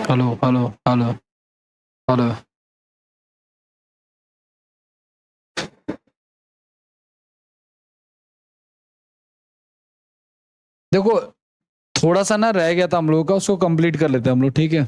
Hello hello hello hello. देखो, थोड़ा सा ना रह गया था हम लोगों का, उसको कंप्लीट कर लेते हैं हम लोग, ठीक है।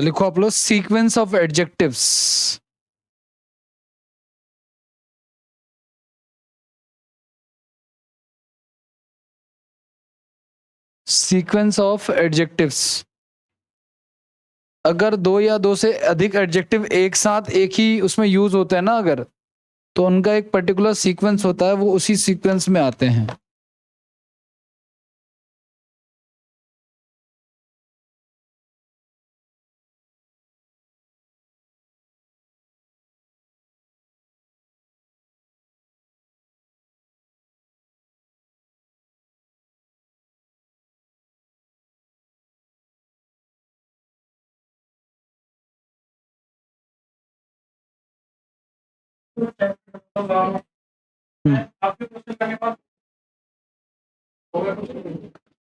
लिखो आप लोग, sequence of adjectives. Sequence of adjectives. अगर दो या दो से अधिक एडजेक्टिव एक साथ एक ही उसमें यूज होते हैं ना, अगर, तो उनका एक पर्टिकुलर सीक्वेंस होता है, वो उसी सीक्वेंस में आते हैं।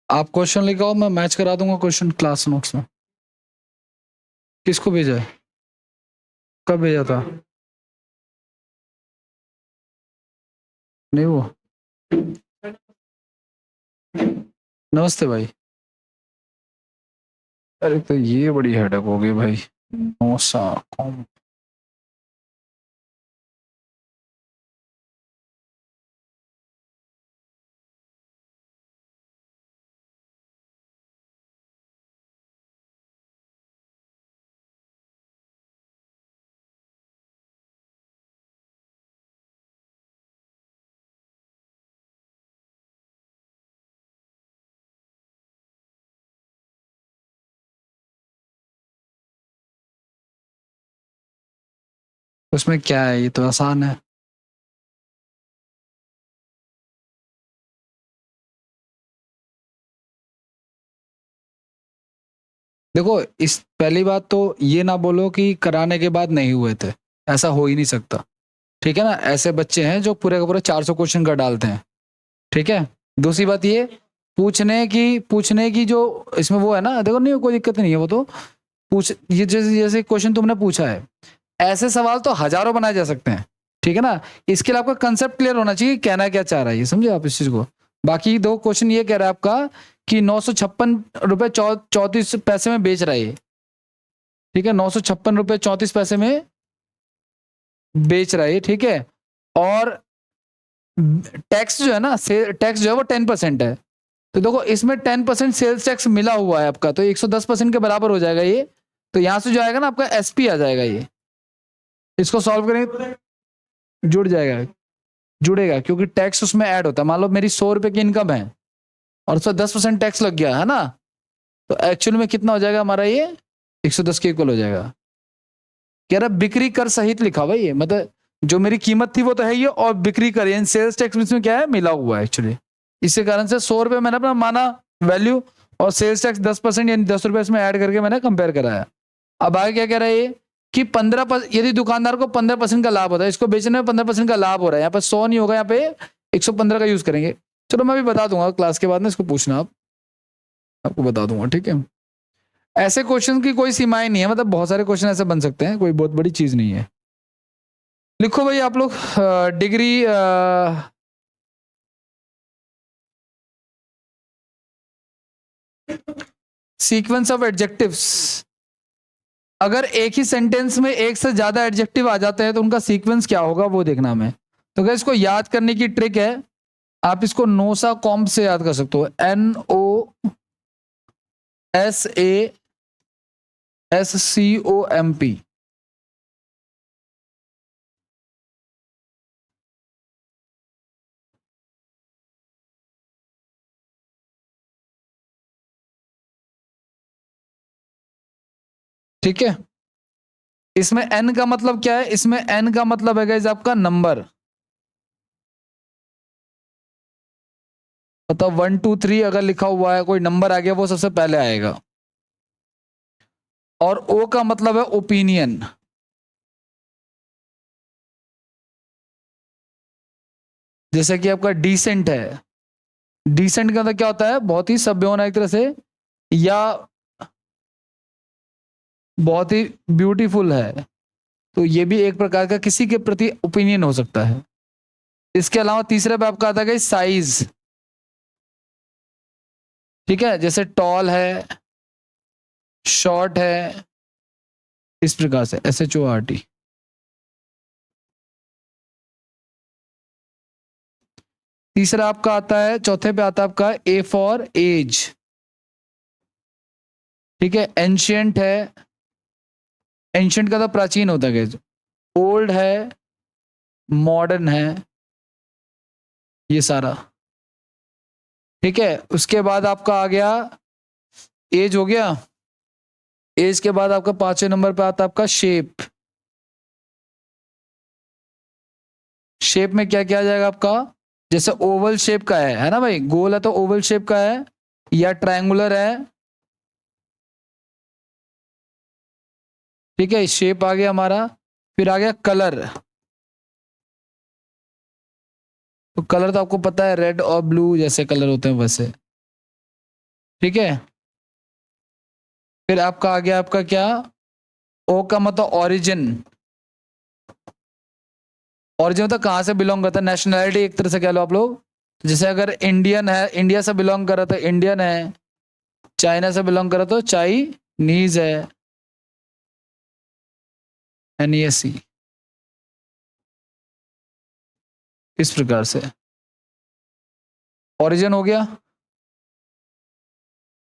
आप क्वेश्चन लेके आओ, मैं मैच करा दूंगा क्वेश्चन क्लास नोट्स में। किसको भेजा है? कब भेजा था? नहीं वो। नमस्ते भाई। अरे तो ये बड़ी हेडक हो गई भाई। नौसा कौन? उसमें क्या है, ये तो आसान है। देखो, इस पहली बात तो ये ना बोलो कि कराने के बाद नहीं हुए थे। ऐसा हो ही नहीं सकता। ठीक है ना, ऐसे बच्चे हैं जो पूरे का पूरे 400 क्वेश्चन कर डालते हैं। ठीक है। दूसरी बात ये, पूछने की जो इसमें वो है ना, देखो, नहीं कोई दिक्कत नहीं है वो तो। पूछ ये जैसे जैसे क्वेश्चन तुमने पूछा है, ऐसे सवाल तो हजारों बनाए जा सकते हैं। ठीक है ना। इसके लिए आपका कंसेप्ट क्लियर होना चाहिए, कहना क्या चाह रहा है, ये समझे आप इस चीज को। बाकी दो क्वेश्चन ये कह रहा है आपका कि 956 रुपए 34 पैसे में बेच रहा है ये। ठीक है, 956 रुपए 34 पैसे में बेच रहा है, ठीक है। और टैक्स जो है ना, टैक्स जो है वो 10% है। तो देखो, इसमें 10% सेल्स टैक्स मिला हुआ है आपका, तो 110% के बराबर हो जाएगा ये। तो यहां से जो आएगा ना आपका एसपी आ जाएगा ये। इसको सॉल्व करेंगे, जुड़ जाएगा। जुड़ेगा क्योंकि टैक्स उसमें ऐड होता है। मान लो मेरी 100 रुपए की इनकम है और उसमें 10% टैक्स लग गया है ना, तो एक्चुअल में कितना हो जाएगा हमारा ये? 110 के इक्वल हो जाएगा। कह रहा बिक्री कर सहित लिखा हुआ ये, मतलब जो मेरी कीमत थी वो तो है ही, और बिक्री कर यानी सेल्स टैक्स में क्या है, मिला हुआ है एक्चुअली। इसी कारण से 100 रुपए मैंने अपना माना वैल्यू, और सेल्स टैक्स 10% यानी 10 रुपए इसमें ऐड करके मैंने कंपेयर कराया। अब आगे क्या कह रहा है ये कि 15, यदि दुकानदार को 15% का लाभ होता है, इसको बेचने में 15% का लाभ हो रहा है, यहाँ पर 100 नहीं होगा, यहाँ पे 115 का यूज करेंगे। चलो मैं भी बता दूंगा क्लास के बाद में, इसको पूछना आप, आपको बता दूंगा, ठीक है। ऐसे क्वेश्चन की कोई सीमाएं नहीं है, मतलब बहुत सारे क्वेश्चन ऐसे बन सकते हैं, कोई बहुत बड़ी चीज नहीं है। लिखो भाई आप लोग, डिग्री, सीक्वेंस ऑफ एडजेक्टिव्स। अगर एक ही सेंटेंस में एक से ज्यादा एडजेक्टिव आ जाते हैं तो उनका सीक्वेंस क्या होगा वो देखना हमें। तो क्या इसको याद करने की ट्रिक है, आप इसको नोसा कॉम्प से याद कर सकते हो, NOSASCOMP। ठीक है, इसमें एन का मतलब क्या है, इसमें एन का मतलब है गाइस आपका नंबर, मतलब 1 2 3 अगर लिखा हुआ है कोई नंबर आ गया वो सबसे पहले आएगा। और ओ का मतलब है ओपिनियन। जैसे कि आपका डिसेंट है, डिसेंट का मतलब क्या होता है, बहुत ही सभ्य होना एक तरह से, या बहुत ही ब्यूटीफुल है, तो ये भी एक प्रकार का किसी के प्रति ओपिनियन हो सकता है। इसके अलावा तीसरे पे आपका आता है साइज। ठीक है, जैसे टॉल है, शॉर्ट है, इस प्रकार से SHORT। तीसरा आपका आता है, चौथे पे आता है आपका A फॉर एज। ठीक है, एंशियंट है, एंशियंट का तो प्राचीन होता है, ओल्ड है, मॉडर्न है, ये सारा। ठीक है, उसके बाद आपका आ गया एज, हो गया एज के बाद आपका पांचवें नंबर पे आता है आपका शेप। शेप में क्या क्या आ जाएगा आपका, जैसे ओवल शेप का है ना भाई, गोल है तो ओवल शेप का है, या ट्रायंगुलर है। ठीक है, शेप आ गया हमारा। फिर आ गया कलर। तो कलर तो आपको पता है, रेड और ब्लू जैसे कलर होते हैं वैसे। ठीक है, फिर आपका आ गया आपका क्या, ओ का मतलब ओरिजिन। ओरिजिन मतलब कहाँ से बिलोंग करता है, नेशनैलिटी एक तरह से कह लो आप लोग। जैसे अगर इंडियन है, इंडिया से बिलोंग कर रहा तो इंडियन है, चाइना से बिलोंग कर रहा तो चाइनीज है, NESE, इस प्रकार से ओरिजिन हो गया।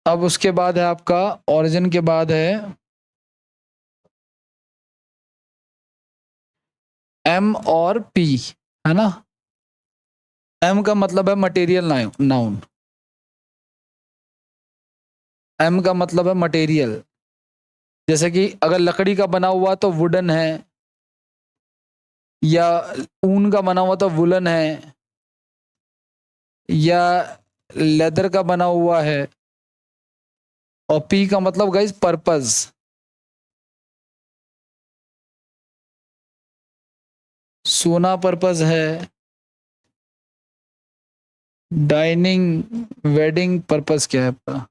अब उसके बाद है आपका, ओरिजिन के बाद है M और P, है ना। M का मतलब है मटेरियल नाउन, M का मतलब है मटेरियल। जैसे कि अगर लकड़ी का बना हुआ तो वुडन है, या ऊन का बना हुआ तो वुलन है, या लेदर का बना हुआ है। और P का मतलब गाइस पर्पस, सोना पर्पस है, डाइनिंग वेडिंग पर्पस क्या है आपका।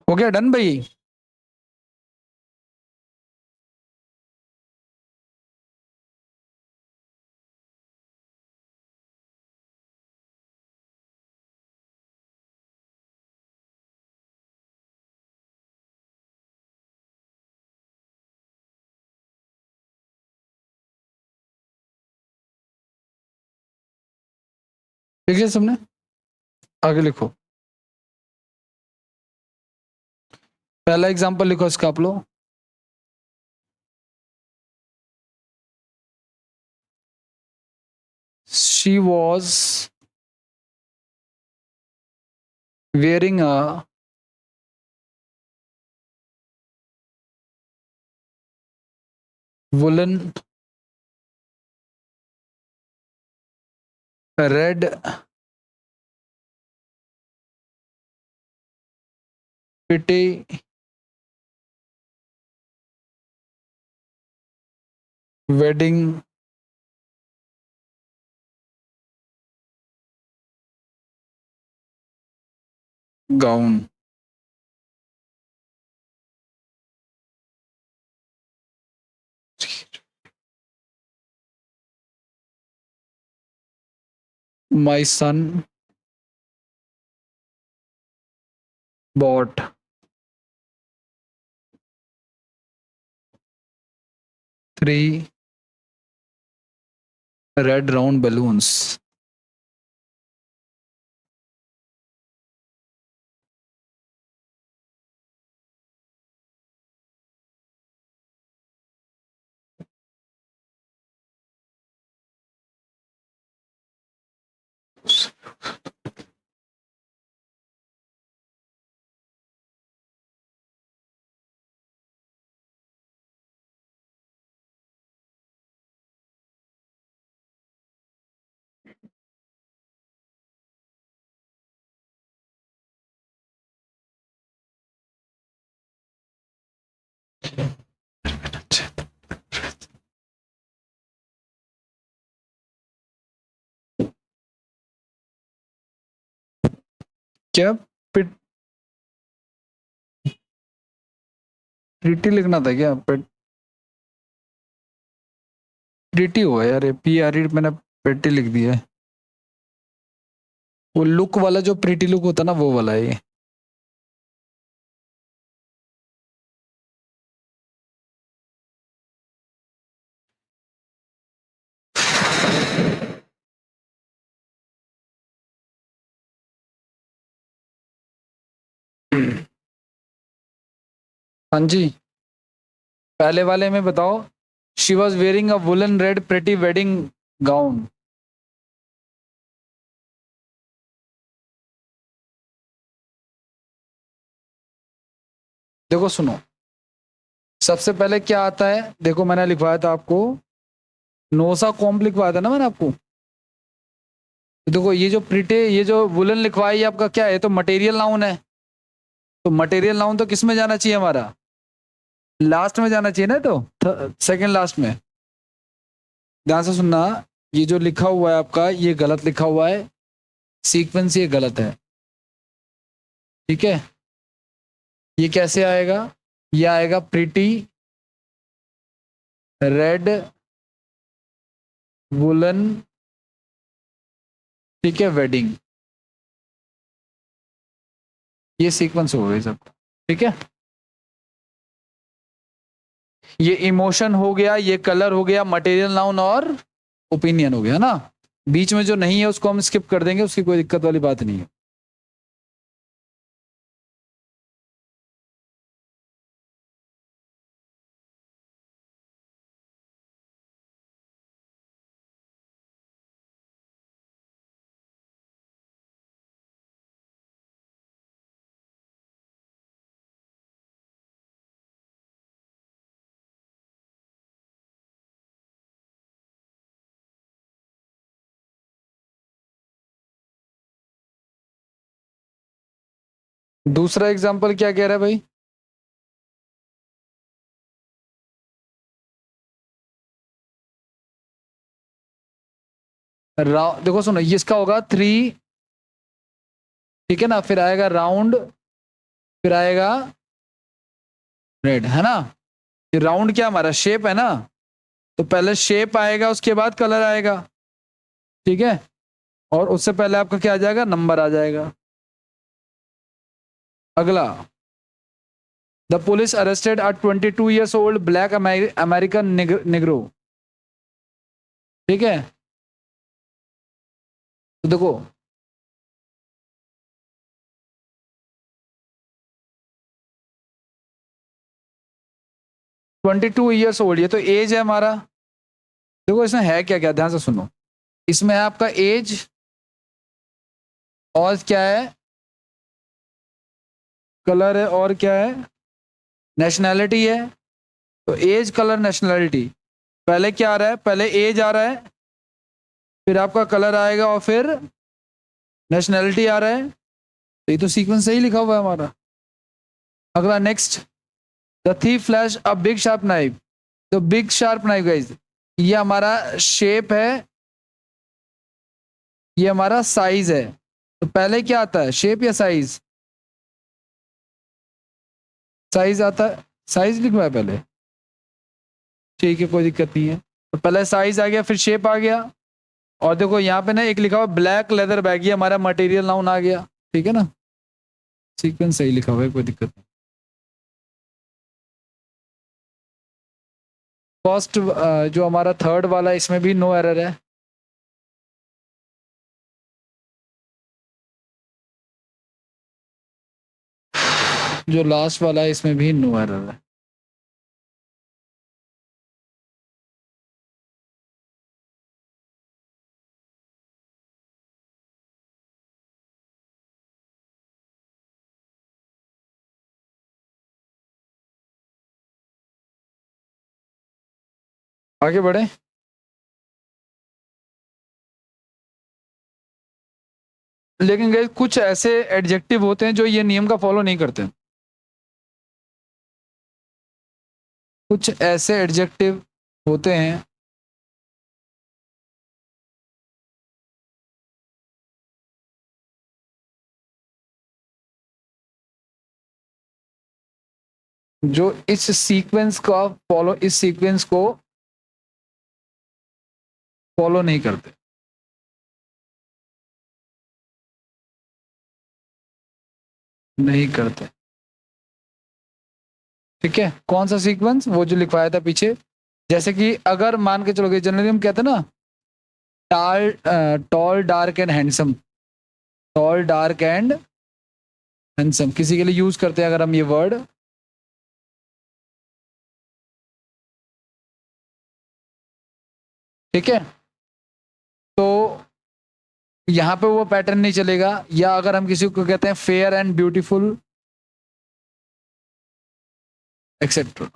हो गया डन भाई। ठीक है सबने, आगे लिखो। पहला एग्जांपल लिखो इसका आप लोग। She was wearing a woolen red pretty wedding gown. My son bought 3 red round balloons. क्या प्रीटी लिखना था क्या? प्रीटी हुआ यार, PRE मैंने प्रीटी लिख दिया है। वो लुक वाला जो प्रीटी लुक होता ना, वो वाला है ये। हाँ जी, पहले वाले में बताओ। She was wearing a woollen red pretty wedding gown. देखो सुनो, सबसे पहले क्या आता है, देखो मैंने लिखवाया था आपको, नोसा कॉम्प लिखवाया था ना मैंने आपको। तो देखो ये जो प्रिटे, ये जो वुलन लिखवाया, ये आपका क्या है? तो मटेरियल नाउन है। तो मटेरियल नाउन तो किस में जाना चाहिए हमारा? लास्ट में जाना चाहिए ना, तो सेकंड लास्ट में। ध्यान से सुनना, ये जो लिखा हुआ है आपका, ये गलत लिखा हुआ है, सीक्वेंस ये गलत है। ठीक है, ये कैसे आएगा? ये आएगा प्रिटी रेड वुलन, ठीक है, वेडिंग। ये सीक्वेंस हो गई सब। ठीक है, ये इमोशन हो गया, ये कलर हो गया, मटेरियल नाउन और ओपिनियन हो गया ना। बीच में जो नहीं है उसको हम स्किप कर देंगे, उसकी कोई दिक्कत वाली बात नहीं है। दूसरा एग्जाम्पल क्या कह रहा है भाई? देखो सुनो, ये इसका होगा 3, ठीक है ना, फिर आएगा राउंड, फिर आएगा रेड, है ना। ये राउंड क्या हमारा शेप है ना, तो पहले शेप आएगा, उसके बाद कलर आएगा। ठीक है, और उससे पहले आपका क्या आ जाएगा? नंबर आ जाएगा। अगला, the police arrested a 22 years old black American Negro. ठीक है, तो देखो 22 ईयर्स ओल्ड, ये तो एज है हमारा। देखो इसमें है क्या क्या, ध्यान से सुनो। इसमें है आपका एज, और क्या है, कलर है, और क्या है, नेशनैलिटी है। तो एज, कलर, नेशनैलिटी। पहले क्या आ रहा है, पहले एज आ रहा है, फिर आपका कलर आएगा, और फिर नेशनैलिटी आ रहा है। तो ये तो सीक्वेंस सही लिखा हुआ है हमारा। अगला next, the thief flash a big sharp knife. तो बिग शार्प नाइफ गाइस, ये हमारा शेप है, ये हमारा साइज है। तो पहले क्या आता है, शेप या साइज? साइज आता है, साइज लिखवा है पहले। ठीक है, कोई दिक्कत नहीं है। तो पहले साइज आ गया, फिर शेप आ गया। और देखो यहाँ पे ना एक लिखा हुआ ब्लैक लेदर बैग, ये हमारा मटेरियल नाउन आ गया। ठीक है ना, सीक्वेंस सही लिखा हुआ है, कोई दिक्कत नहीं। फर्स्ट जो हमारा थर्ड वाला, इसमें भी नो एरर है। जो लास्ट वाला है, इसमें भी नो एरर है। आगे बढ़े। लेकिन गाइस कुछ ऐसे एडजेक्टिव होते हैं जो ये नियम का फॉलो नहीं करते। कुछ ऐसे एडजेक्टिव होते हैं जो इस सीक्वेंस का फॉलो, इस सीक्वेंस को फॉलो नहीं करते। नहीं करते। ठीक है, कौन सा सीक्वेंस, वो जो लिखवाया था पीछे। जैसे कि अगर मान के चलोगे, जनरली हम कहते हैं ना, tall, tall dark and handsome. Tall dark and handsome किसी के लिए यूज करते हैं अगर हम ये वर्ड। ठीक है, तो यहाँ पे वो पैटर्न नहीं चलेगा। या अगर हम किसी को कहते हैं फेयर एंड ब्यूटीफुल एक्सेट्रा।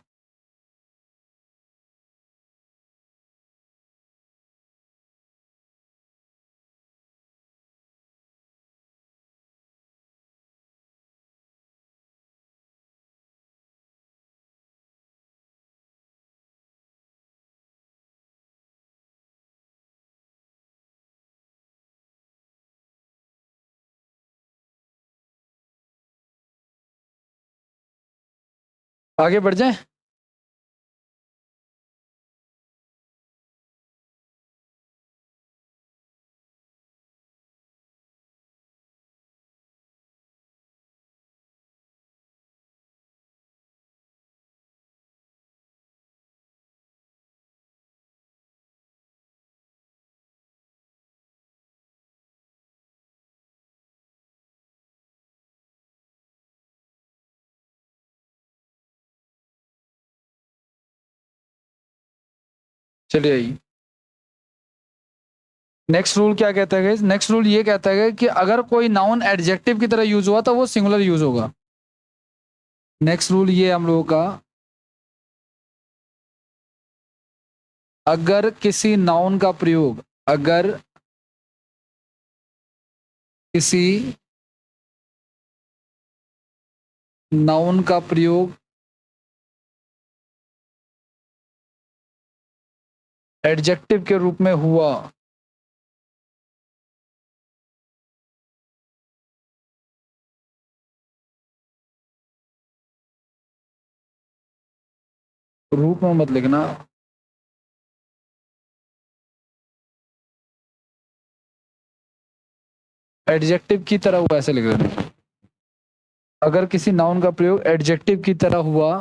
आगे बढ़ जाए। चलिए आइए। नेक्स्ट रूल क्या कहता है? नेक्स्ट रूल ये कहता है कि अगर कोई नाउन एडजेक्टिव की तरह यूज हुआ तो वो सिंगुलर यूज होगा। नेक्स्ट रूल ये हम लोगों का, अगर किसी नाउन का प्रयोग, अगर किसी नाउन का प्रयोग एडजेक्टिव के रूप में हुआ, रूप में मत लिखना, एडजेक्टिव की तरह हुआ ऐसे लिख देना। अगर किसी नाउन का प्रयोग एडजेक्टिव की तरह हुआ,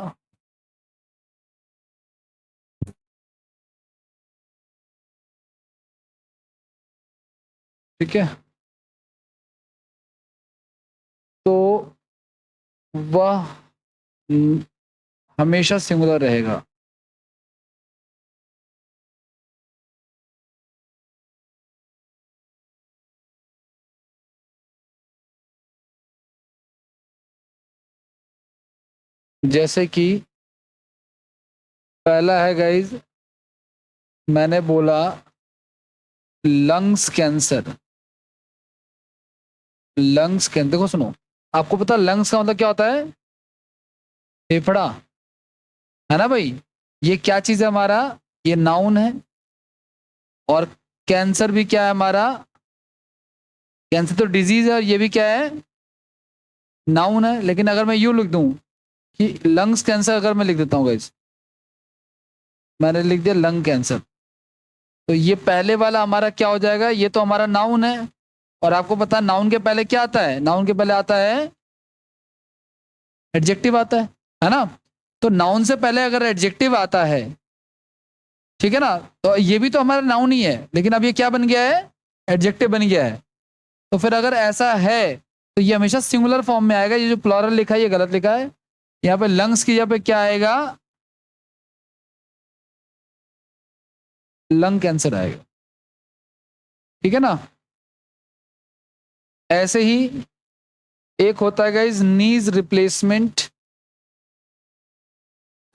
ठीक है, तो वह हमेशा सिंगुलर रहेगा। जैसे कि पहला है गाइज, मैंने बोला लंग्स कैंसर। लंग्स कैंसर, देखो सुनो, आपको पता लंग्स का मतलब क्या होता है? फेफड़ा, है ना भाई? ये क्या चीज है हमारा? ये नाउन है। और कैंसर भी क्या है हमारा? कैंसर तो डिजीज है, और ये भी क्या है? नाउन है। लेकिन अगर मैं यूं लिख दूं कि लंग्स कैंसर, अगर मैं लिख देता हूं गाइस, मैंने लिख दिया लंग कैंसर, तो ये पहले वाला हमारा क्या हो जाएगा? ये तो हमारा नाउन है। और आपको पता है नाउन के पहले क्या आता है? नाउन के पहले आता है एडजेक्टिव आता है ना? तो नाउन से पहले अगर एडजेक्टिव आता है, ठीक है ना, तो ये भी तो हमारा नाउन ही है, लेकिन अब ये क्या बन गया है? एडजेक्टिव बन गया है। तो फिर अगर ऐसा है तो ये हमेशा सिंगुलर फॉर्म में आएगा। ये जो प्लूरल लिखा है ये गलत लिखा है। यहाँ पे लंग्स की जगह पे क्या आएगा? लंग कैंसर आएगा। ठीक है ना? ऐसे ही एक होता है गाइस नीज रिप्लेसमेंट।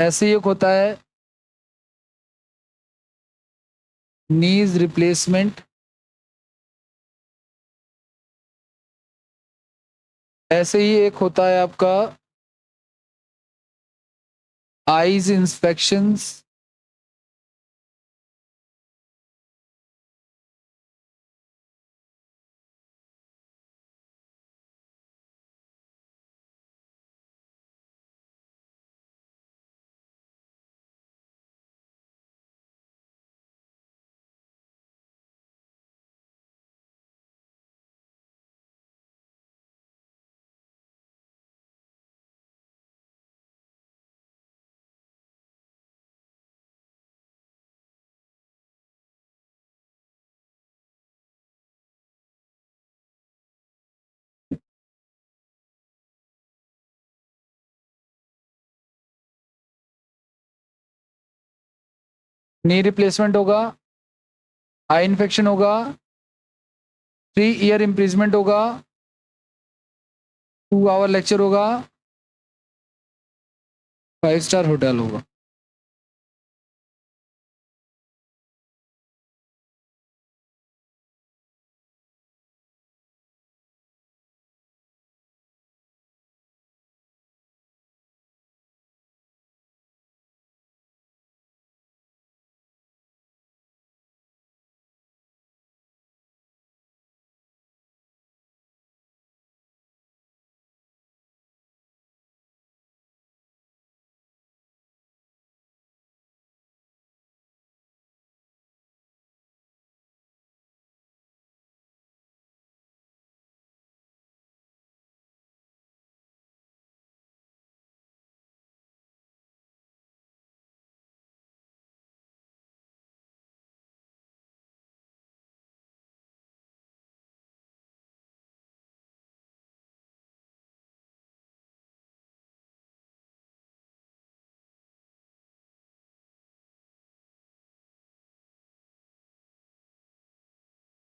ऐसे ही एक होता है नीज रिप्लेसमेंट। ऐसे ही एक होता है आपका आईज इंस्पेक्शंस। नी रिप्लेसमेंट होगा, आई इन्फेक्शन होगा, 3 ईयर इम्प्रिजमेंट होगा, 2 आवर लेक्चर होगा, 5 स्टार होटल होगा।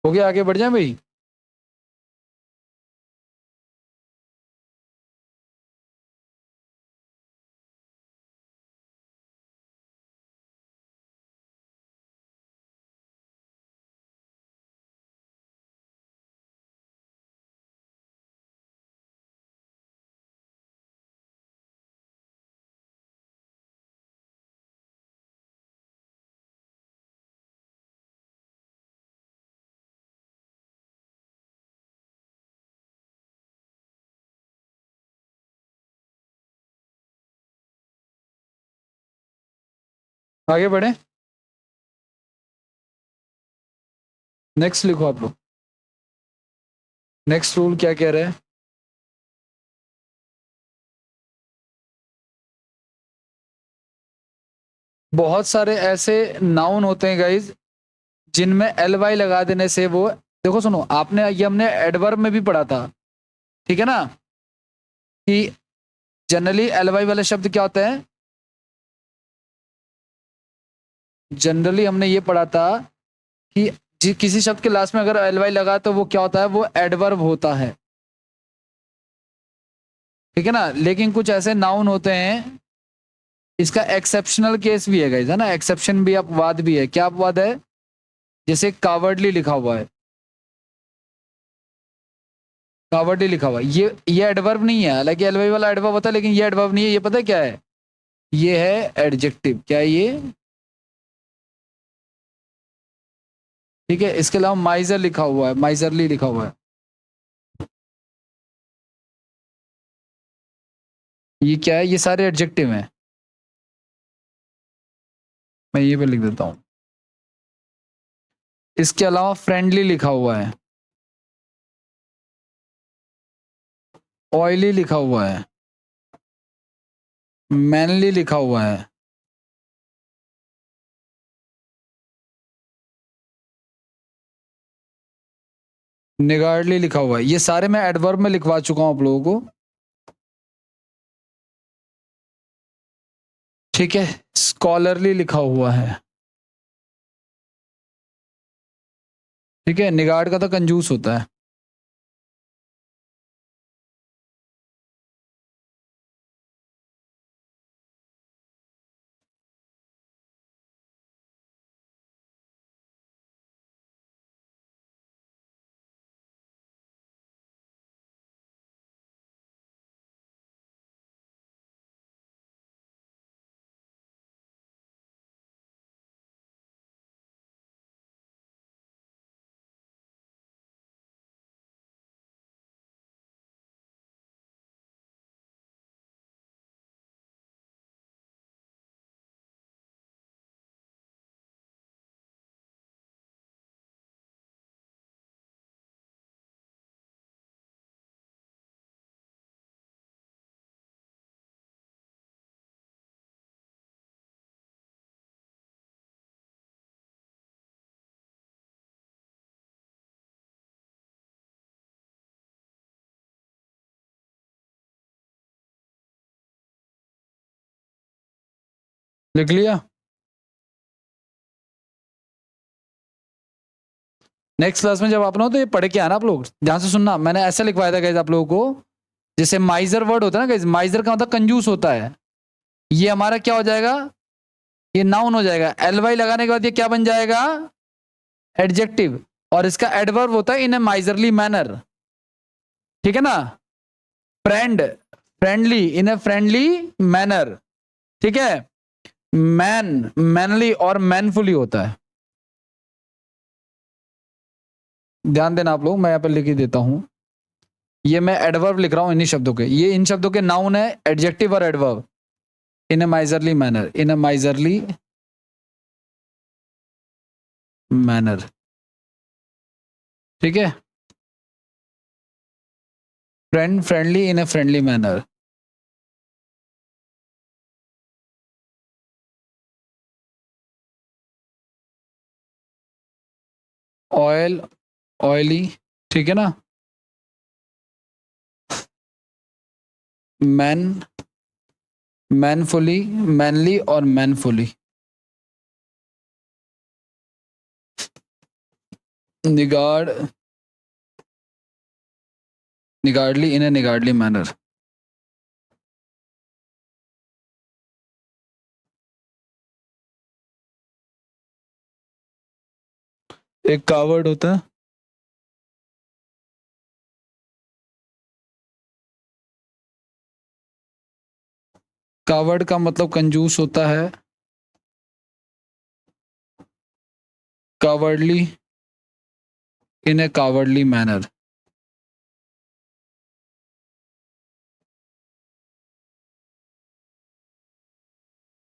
हो गया, आगे बढ़ जाए भाई। आगे बढ़े, नेक्स्ट लिखो आप लोग। नेक्स्ट रूल क्या कह रहे हैं? बहुत सारे ऐसे नाउन होते हैं गाइज जिनमें एल वाई लगा देने से वो, देखो सुनो, आपने ये हमने एडवर्ब में भी पढ़ा था, ठीक है ना, कि जनरली एल वाई वाले शब्द क्या होते हैं? जनरली हमने ये पढ़ा था कि किसी शब्द के लास्ट में अगर एल वाई लगा तो वो क्या होता है? वो एडवर्ब होता है। ठीक है ना, लेकिन कुछ ऐसे नाउन होते हैं, इसका एक्सेप्शनल केस भी है गाइस, है ना, एक्सेप्शन भी, अपवाद भी है। क्या अपवाद है? जैसे कावर्डली लिखा हुआ है, कावर्डली लिखा हुआ है, ये एडवर्ब नहीं है, हालांकि एलवाई वाला एडवर्ब होता है, लेकिन ये एडवर्ब नहीं है, ये पता है क्या है? ये है एडजेक्टिव। क्या है ये? ठीक है, इसके अलावा माइजर लिखा हुआ है, माइजरली लिखा हुआ है, ये क्या है? ये सारे एडजेक्टिव हैं। मैं ये पे लिख देता हूं। इसके अलावा फ्रेंडली लिखा हुआ है, ऑयली लिखा हुआ है, मैनली लिखा हुआ है, निगार्डली लिखा हुआ है। ये सारे मैं एडवर्ब में लिखवा चुका हूं आप लोगों को। ठीक है, स्कॉलरली लिखा हुआ है। ठीक है, निगार्ड का तो कंजूस होता है। लिख लिया? नेक्स्ट क्लास में जब आप ना हो तो ये पढ़ के आना आप लोग, ध्यान से सुनना। मैंने ऐसे लिखवाया था गाइस आप लोगों को, जैसे माइजर वर्ड होता है ना गाइस, माइजर का मतलब कंजूस होता है। ये हमारा क्या हो जाएगा? ये नाउन हो जाएगा। एलवाई लगाने के बाद ये क्या बन जाएगा? एडजेक्टिव। और इसका एडवर्ब होता है इन ए माइजरली मैनर। ठीक है ना? Friend, friendly, in a friendly manner. ठीक है? मैन, मैनली और मैनफुली होता है। ध्यान देना आप लोग, मैं यहां पर लिख ही देता हूं। ये मैं एडवर्ब लिख रहा हूं इन्हीं शब्दों के, ये इन शब्दों के नाउन है, एडजेक्टिव और एडवर्ब। इन ए माइजरली मैनर, इन ए माइजरली मैनर। ठीक है? Friend, friendly, in a friendly manner. Oil, oily. ठीक है ना? मैन, मैनफुली, मैनली और मैनफुली। निगार्ड, निगार्डली, इन ए निगार्डली मैनर। एक कावर्ड होता है, कावर्ड का मतलब कंजूस होता है। कावर्डली, इन ए कावर्डली मैनर।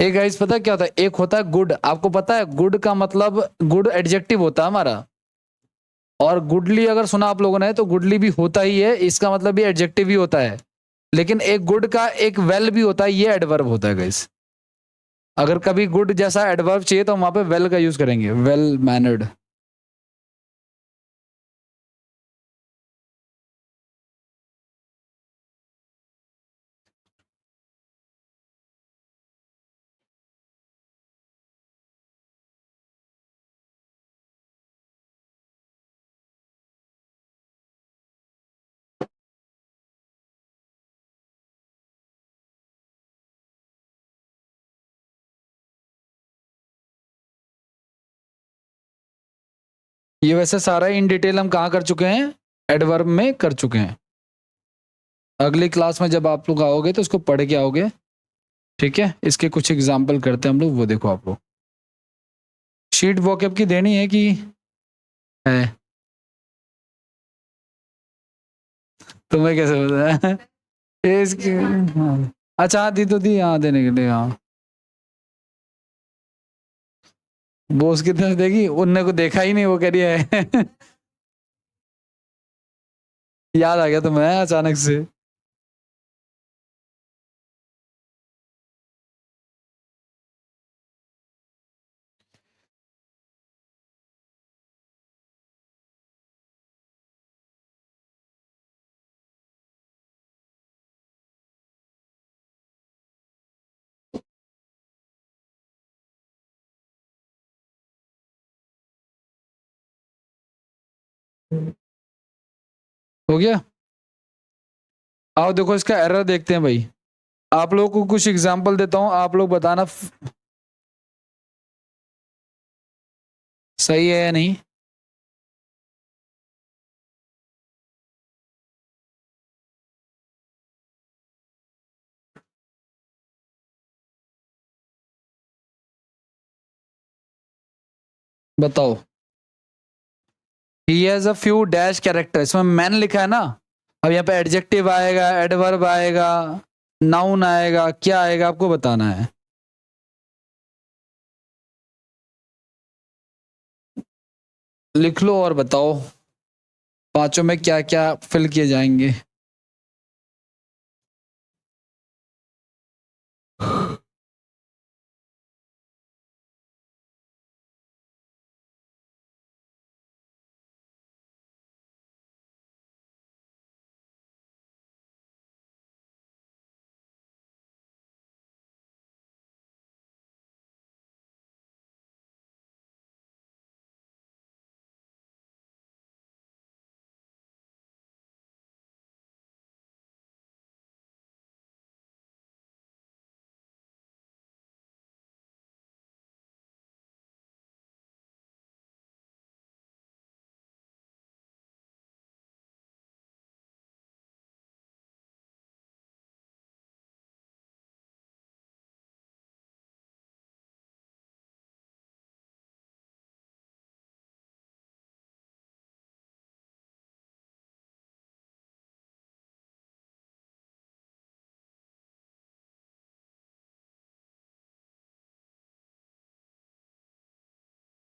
एक गाइस पता है क्या होता है? एक होता है गुड, आपको पता है गुड का मतलब, गुड एडजेक्टिव होता है हमारा। और गुडली अगर सुना आप लोगों ने तो गुडली भी होता ही है, इसका मतलब भी एडजेक्टिव ही होता है। लेकिन एक गुड का एक वेल भी होता है, ये एडवर्ब होता है गाइस। अगर कभी गुड जैसा एडवर्ब चाहिए तो हम वहां पे वेल का यूज करेंगे, वेल मैनर्ड। ये वैसे सारा इन डिटेल हम कहाँ कर चुके हैं, एडवर्ब में कर चुके हैं। अगली क्लास में जब आप लोग आओगे तो इसको पढ़ के आओगे, ठीक है। इसके कुछ एग्जाम्पल करते हैं हम लोग, वो देखो आप लोग। शीट वॉकअप की देनी है कि है, तुम्हें कैसे पता है इसकी? हाँ। अच्छा हाँ, दी तो दी, हाँ देने के लिए, हाँ। वो उसकी तरफ देगी, उनने को देखा ही नहीं, वो कह रही है याद आ गया तुम्हें अचानक से। हो गया। आओ देखो इसका एरर देखते हैं भाई। आप लोगों को कुछ एग्जांपल देता हूं, आप लोग बताना सही है या नहीं। बताओ। He has a few dash character, इसमें मैन लिखा है ना। अब यहाँ पे एडजेक्टिव आएगा, एडवर्ब आएगा, नाउन आएगा, क्या आएगा आपको बताना है। लिख लो और बताओ पांचों में क्या क्या फिल किए जाएंगे।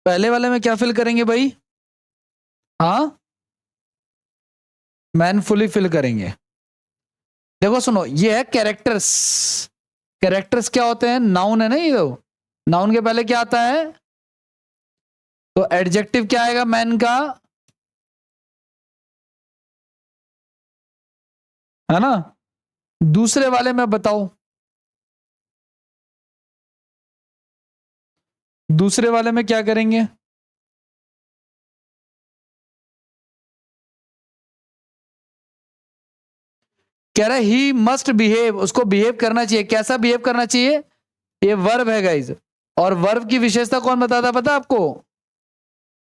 पहले वाले में क्या फिल करेंगे भाई? हाँ, मैनफुली फिल करेंगे। देखो सुनो, ये है कैरेक्टर्स। कैरेक्टर्स क्या होते हैं? नाउन है ना ये तो। नाउन के पहले क्या आता है? तो एडजेक्टिव क्या आएगा मैन का? है ना। दूसरे वाले में बताओ, दूसरे वाले में क्या करेंगे? कह रहा है ही मस्ट बिहेव, उसको बिहेव करना चाहिए। कैसा बिहेव करना चाहिए? ये वर्ब है गाइज। और वर्ब की विशेषता कौन बताता पता आपको?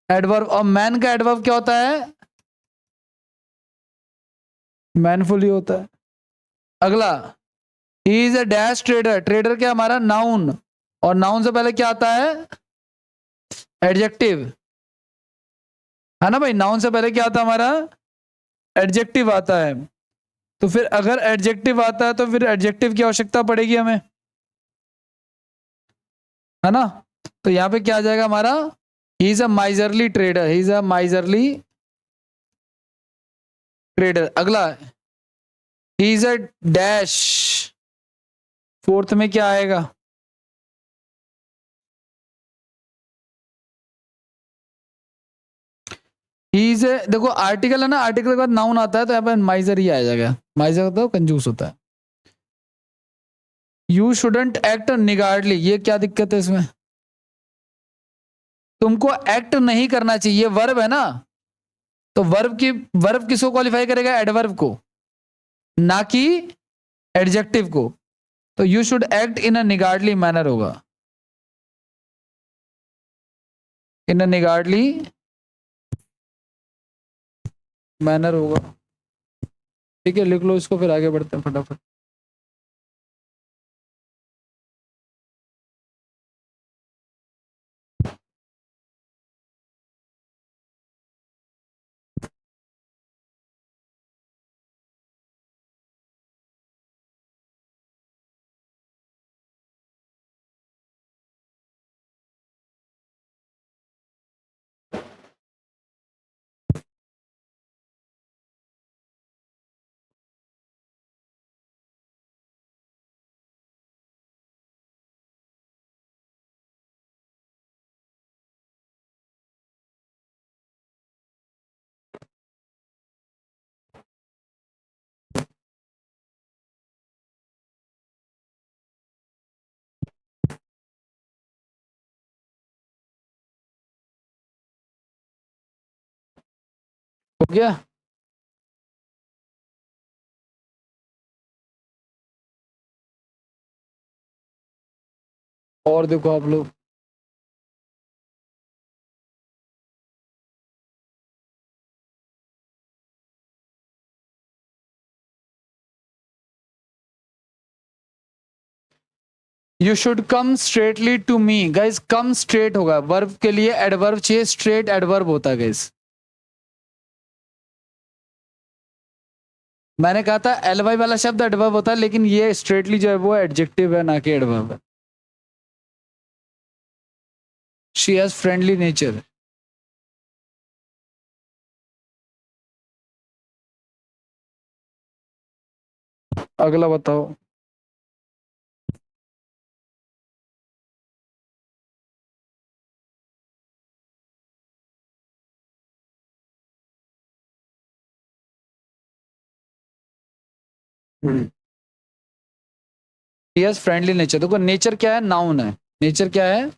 एडवर्ब। और मैन का एडवर्ब क्या होता है? मैनफुली होता है। अगला, he is a dash trader. Trader क्या हमारा? नाउन। और नाउन से पहले क्या आता है? एडजेक्टिव। है ना भाई, नाउन से पहले क्या आता है हमारा? एडजेक्टिव आता है। तो फिर अगर एडजेक्टिव आता है तो फिर एडजेक्टिव की आवश्यकता पड़ेगी हमें, है ना। तो यहां पे क्या आ जाएगा हमारा? He is a miserly trader. He is a miserly trader. अगला, he is a dash. Fourth में क्या आएगा? ही इज ए, देखो आर्टिकल है ना, आर्टिकल के बाद नाउन आता है तो यहाँ पे माइजर ही आ जाएगा। माइजर होता है कंजूस होता है। यू शुडंट एक्ट निगार्डली, ये क्या दिक्कत है इसमें? तुमको एक्ट नहीं करना चाहिए, वर्ब है ना। तो वर्ब किसको क्वालिफाई करेगा? एडवर्ब को, ना कि एडजेक्टिव को। तो you should act in a niggardly manner होगा। इन अ निगार्डली मैनर होगा। ठीक है, लिख लो इसको, फिर आगे बढ़ते हैं फटाफट। हो गया। और देखो आप लोग, you should come straightly to me. Guys come straight होगा, वर्ब के लिए एडवर्ब चाहिए, स्ट्रेट एडवर्ब होता है गाइस। मैंने कहा था एलवाई वाला शब्द एडवर्ब होता है, लेकिन ये स्ट्रेटली जो है वो एडजेक्टिव है, ना कि एडवर्ब है। She has friendly nature. अगला बताओ। शी हैज फ्रेंडली नेचर, देखो नेचर क्या है, नाउन है। नेचर क्या है,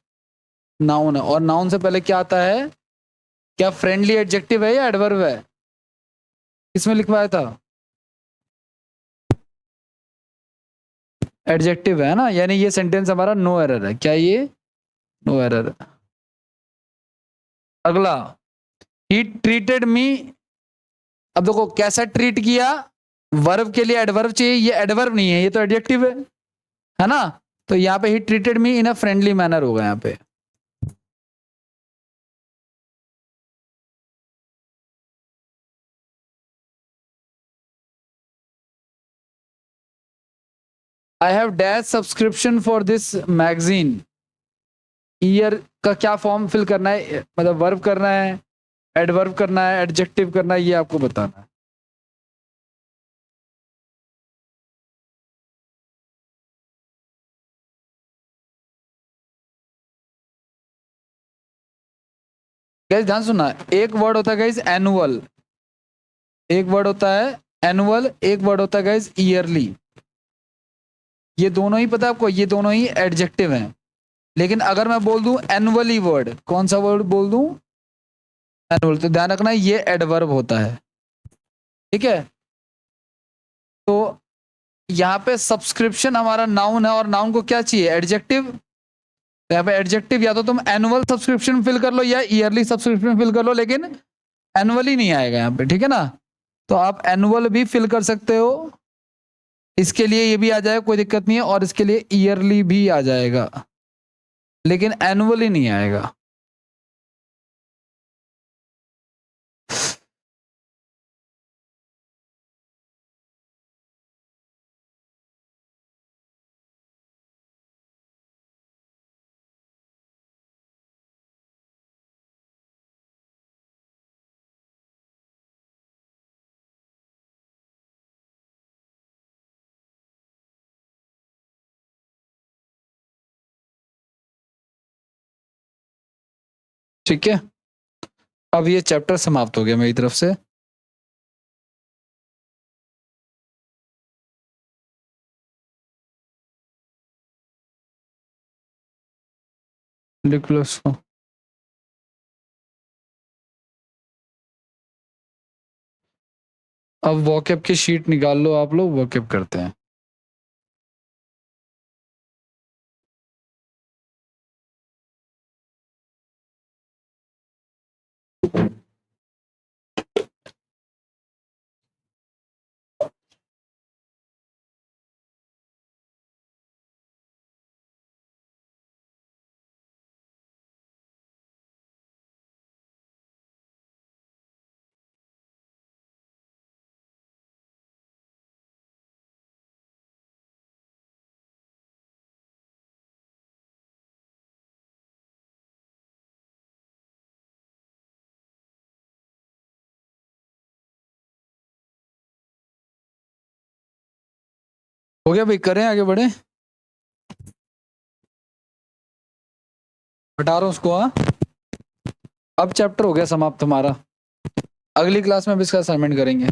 नाउन है। और नाउन से पहले क्या आता है, क्या फ्रेंडली एडजेक्टिव है या एडवर्ब है? किसमें लिखवाया था? एडजेक्टिव है ना, यानी ये सेंटेंस हमारा नो एरर है। क्या ये नो एरर है? अगला, ही ट्रीटेड मी। अब देखो कैसा ट्रीट किया, वर्ब के लिए एडवर्ब चाहिए, ये एडवर्ब नहीं है, ये तो एडजेक्टिव है ना। तो यहाँ पे he treated me in a friendly manner होगा यहाँ पे। I have dash subscription for this magazine. Year का क्या फॉर्म फिल करना है, मतलब वर्ब करना है, एडवर्ब करना है, एडजेक्टिव करना है, ये आपको बताना है। गैस ध्यान सुनना, एक वर्ड होता है गैस एनुअल, एक वर्ड होता है एनुअल, एक वर्ड होता है गैस ईयरली। ये दोनों ही पता है आपको, ये दोनों ही एडजेक्टिव हैं। लेकिन अगर मैं बोल दूं एनुअली वर्ड, कौन सा वर्ड बोल दूं, एनुअल, तो ध्यान रखना ये एडवर्ब होता है। ठीक है, तो यहाँ पे सब्सक्रिप्शन हमारा नाउन है, और नाउन को क्या चाहिए, एडजेक्टिव। तो यहाँ पे एडजेक्टिव, या तो तुम एनुअल सब्सक्रिप्शन फिल कर लो या ईयरली सब्सक्रिप्शन फिल कर लो, लेकिन एनुअली नहीं आएगा यहाँ पे। ठीक है ना, तो आप एनुअल भी फिल कर सकते हो, इसके लिए ये भी आ जाएगा, कोई दिक्कत नहीं है, और इसके लिए ईयरली भी आ जाएगा, लेकिन एनुअली नहीं आएगा। ठीक है, अब ये चैप्टर समाप्त हो गया मेरी तरफ से। लिख लो इसको। अब वॉकअप की शीट निकाल लो आप लोग, वॉकअप करते हैं। हो गया भाई, करें आगे बढ़े। हटा रहा हूँ उसको। हाँ, अब चैप्टर हो गया समाप्त हमारा। अगली क्लास में अब इसका असाइनमेंट करेंगे।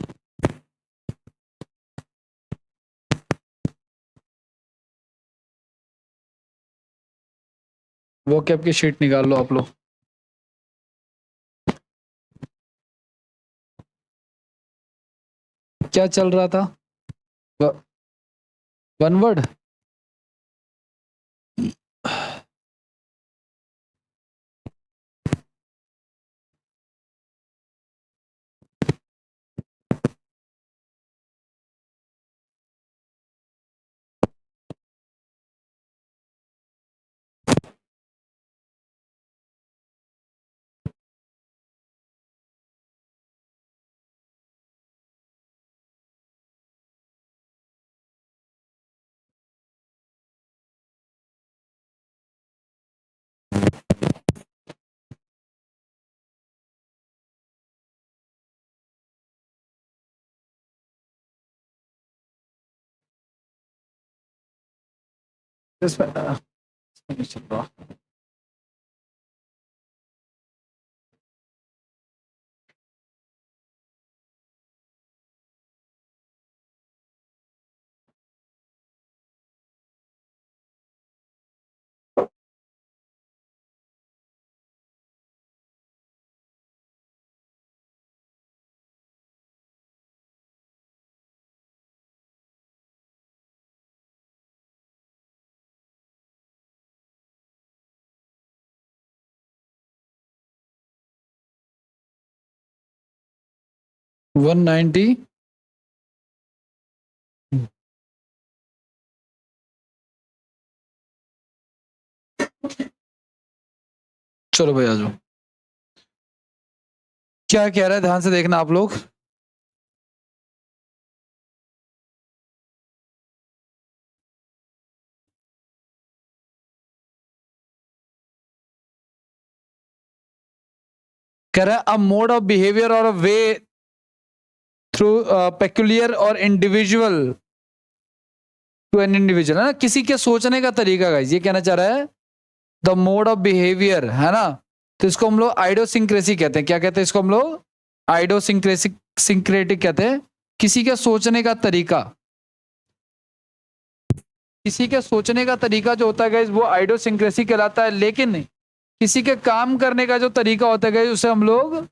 वो कैप की शीट निकाल लो आप लोग। क्या चल रहा था? One word. इसमें नहीं चल रहा। वन 90। चलो भाई आ जाओ। क्या कह रहा है ध्यान से देखना आप लोग। कह रहा है अ मोड ऑफ बिहेवियर और अ वे थ्रू पेक्युलियर और इंडिविजुअल टू एन इंडिविजुअल, है ना, किसी के सोचने का तरीका। गाइस ये कहना चाह रहा है द मोड ऑफ बिहेवियर, है ना। तो इसको हम लोग आइडोसिंक्रेसी कहते हैं। क्या कहते हैं इसको हम लोग? आइडोसिंक्रेसिक सिंक्रेटिक कहते हैं। किसी के सोचने का तरीका, किसी के सोचने का तरीका जो होता है गाइस वो आइडोसिंक्रेसी कहलाता है। लेकिन किसी के काम करने का जो तरीका होता है गाइस उसे हम लोग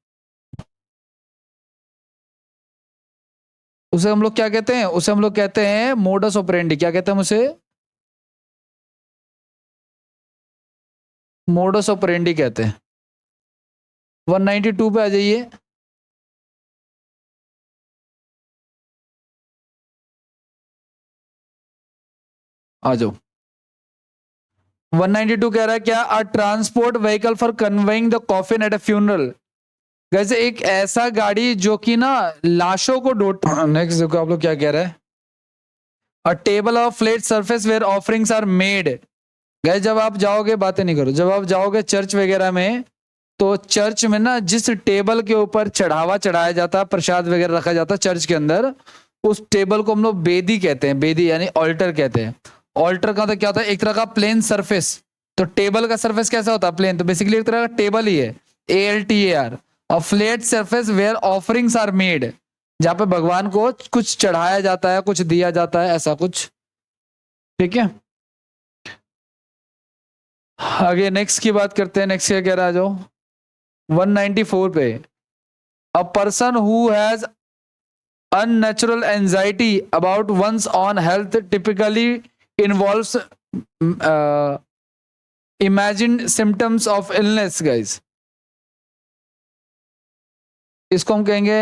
क्या कहते हैं? उसे हम लोग कहते हैं मोडस ऑपरेंडी। क्या कहते हैं हम उसे? मोडस ऑपरेंडी कहते हैं। 192 पे आ जाइए। आ जाओ। 192 कह रहा है क्या? अ transport vehicle for conveying the coffin at a funeral. वैसे एक ऐसा गाड़ी जो कि ना लाशों को ढोट। नेक्स्ट देखो आप लोग क्या कह रहे हैं। A table of flat surface where offerings are made. गए जब आप जाओगे, बातें नहीं करो, जब आप जाओगे चर्च वगैरह में, तो चर्च में ना जिस टेबल के ऊपर चढ़ावा चढ़ाया जाता है, प्रसाद वगैरह रखा जाता है चर्च के अंदर, उस टेबल को हम लोग बेदी कहते हैं। बेदी यानी ऑल्टर कहते हैं। ऑल्टर का तो क्या होता है? एक तरह का प्लेन सरफेस। तो टेबल का सरफेस कैसा होता है? प्लेन। तो बेसिकली एक तरह का टेबल ही है। ALTAR। और flat surface where offerings are made, जहां पे भगवान को कुछ चढ़ाया जाता है, कुछ दिया जाता है, ऐसा कुछ। ठीक है, आगे नेक्स्ट की बात करते हैं। नेक्स्ट क्या कह रहा है जो 194 पे, अ person who has unnatural anxiety about one's own health typically involves imagined symptoms of illness guys। इसको हम कहेंगे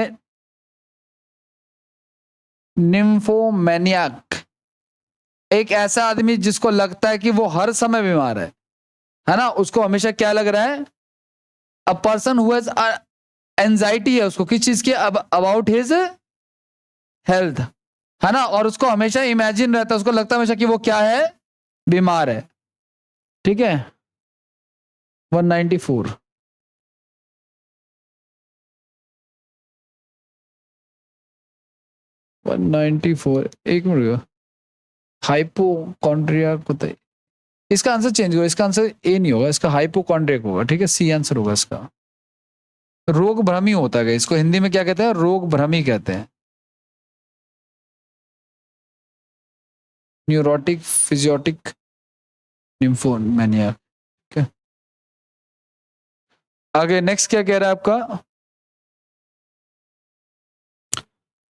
निम्फोमैनियाक। एक ऐसा आदमी जिसको लगता है कि वो हर समय बीमार है ना, उसको हमेशा क्या लग रहा है? अ पर्सन हु हैज एंजाइटी है उसको किस चीज की? अबाउट हिज हेल्थ, है ना, और उसको हमेशा इमेजिन रहता है, उसको लगता है हमेशा कि वो क्या है? बीमार है। ठीक है, 194। 194, एक मिनट। हाइपोकॉन्ड्रिया होता है, इसका आंसर चेंज होगा, इसका आंसर ए नहीं होगा, इसका हाइपोकॉन्ड्रियक होगा, ठीक है, सी आंसर होगा इसका। रोग भ्रमी होता है, इसको हिंदी में क्या कहते हैं, रोग भ्रमी कहते हैं। न्यूरोटिक, फिजियोटिक, निम्फोमेनिया। आगे नेक्स्ट क्या कह रहा है आपका,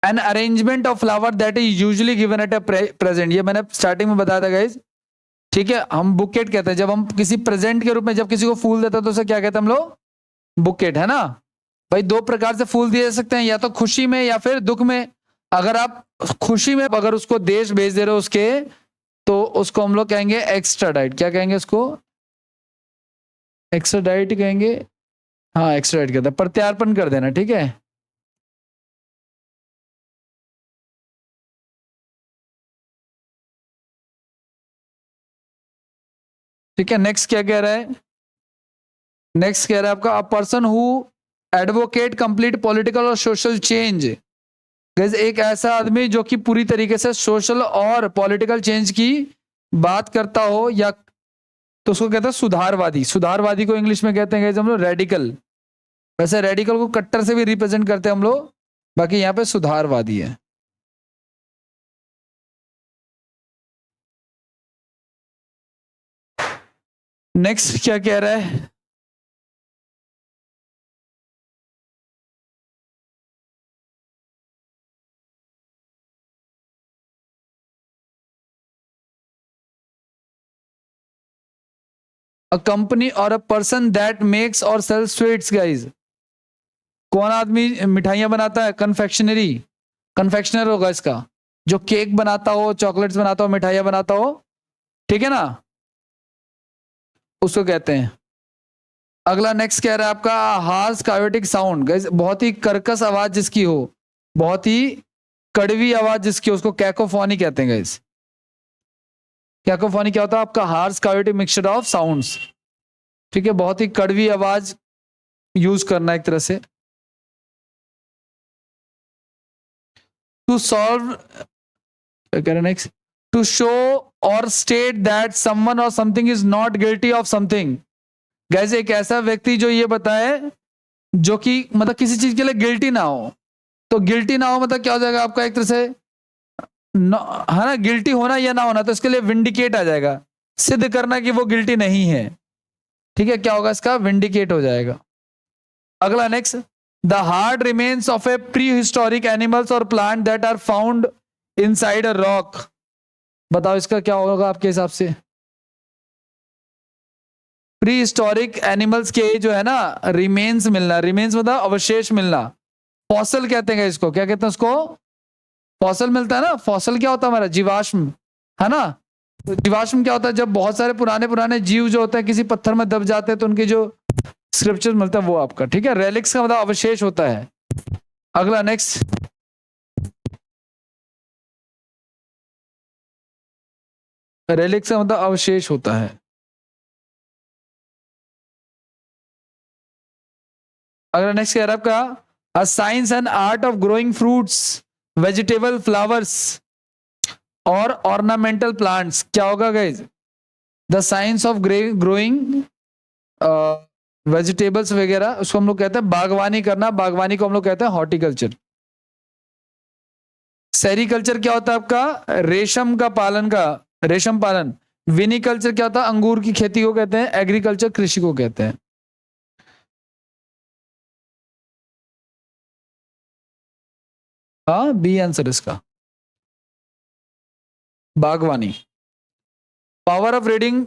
an arrangement of flower that is usually given at a present, ये मैंने स्टार्टिंग में बताया था गाइज, ठीक है, हम बुकेट कहते हैं, जब हम किसी प्रेजेंट के रूप में जब किसी को फूल देते हैं तो उसे क्या कहते हैं हम लोग, बुकेट, है ना भाई। दो प्रकार से फूल दिए जा सकते हैं, या तो खुशी में या फिर दुख में। अगर आप खुशी में अगर उसको देश भेज दे रहे हो उसके, तो उसको हम लोग कहेंगे एक्स्ट्राडाइट, क्या कहेंगे उसको, एक्स्ट्राडाइट कहेंगे, हाँ एक्स्ट्राडाइट कहते हैं, प्रत्यार्पण कर देना, ठीक है। ठीक है, नेक्स्ट क्या कह रहा है, नेक्स्ट कह रहा है आपका, अ person who advocate complete political और सोशल चेंज, एक ऐसा आदमी जो कि पूरी तरीके से सोशल और पॉलिटिकल चेंज की बात करता हो, या तो उसको कहते हैं सुधारवादी। सुधारवादी को इंग्लिश में कहते हैं हम लोग रेडिकल, वैसे रेडिकल को कट्टर से भी रिप्रेजेंट करते हैं हम लोग, बाकी यहाँ पे सुधारवादी है। नेक्स्ट क्या कह रहा है, अ कंपनी और अ पर्सन दैट मेक्स और सेल स्वीट्स गाइज, कौन आदमी मिठाइयां बनाता है, कन्फेक्शनरी, कन्फेक्शनर होगा इसका, जो केक बनाता हो, चॉकलेट्स बनाता हो, मिठाइयां बनाता हो, ठीक है ना, उसको कहते हैं। अगला नेक्स्ट कह रहा है आपका, हार्श कायोटिक साउंड गाइज, बहुत ही कर्कश आवाज जिसकी हो, बहुत ही कड़वी आवाज जिसकी, उसको कैकोफोनी कहते हैं गाइज। कैकोफोनी क्या होता है आपका, harsh chaotic mixture of sounds, ठीक है, बहुत ही कड़वी आवाज यूज करना एक तरह से। टू सॉल्व, क्या कह रहे नेक्स्ट, टू शो और स्टेट दैट समवन और something is not guilty of something, gas एक ऐसा व्यक्ति जो ये बताए, जो कि मतलब किसी चीज के लिए गिल्टी ना हो, तो गिल्टी ना हो मतलब क्या हो जाएगा आपका, एक तरह से है ना, गिल्टी होना या ना होना, तो इसके लिए विंडिकेट आ जाएगा, सिद्ध करना कि वो गिल्टी नहीं है, ठीक है, क्या होगा इसका, विंडिकेट हो जाएगा। अगला next, the hard remains of a prehistoric animals और plant that are found inside a rock, बताओ इसका क्या होगा आपके हिसाब से। प्री हिस्टोरिक एनिमल्स के जो है ना, रिमेन्स मिलना, रिमेन्स मतलब अवशेष मिलना, फॉसल कहते हैं इसको, क्या कहते हैं उसको, फॉसल मिलता है ना, फॉसल क्या होता है हमारा, जीवाश्म, है ना, तो जीवाश्म क्या होता है, जब बहुत सारे पुराने पुराने जीव जो होते हैं किसी पत्थर में दब जाते हैं तो उनकी जो स्क्रिप्चर मिलता है वो आपका, ठीक है, रेलिक्स का मतलब अवशेष होता है। अगला नेक्स्ट, रेलिक्स का मतलब अवशेष होता है। अगला नेक्स्ट कह रहा है आपका, a science and art of growing fruits, vegetable, flowers और ऑर्नामेंटल प्लांट्स, क्या होगा guys, the science of growing vegetables वगैरह, उसको हम लोग कहते हैं बागवानी करना, बागवानी को हम लोग कहते हैं हॉर्टिकल्चर। सेरिकल्चर क्या होता है आपका, रेशम का पालन का, रेशम पालन। विनिकल्चर क्या होता है, अंगूर की खेती को कहते हैं। एग्रीकल्चर कृषि को कहते हैं। हाँ, बी आंसर इसका, बागवानी। Power of reading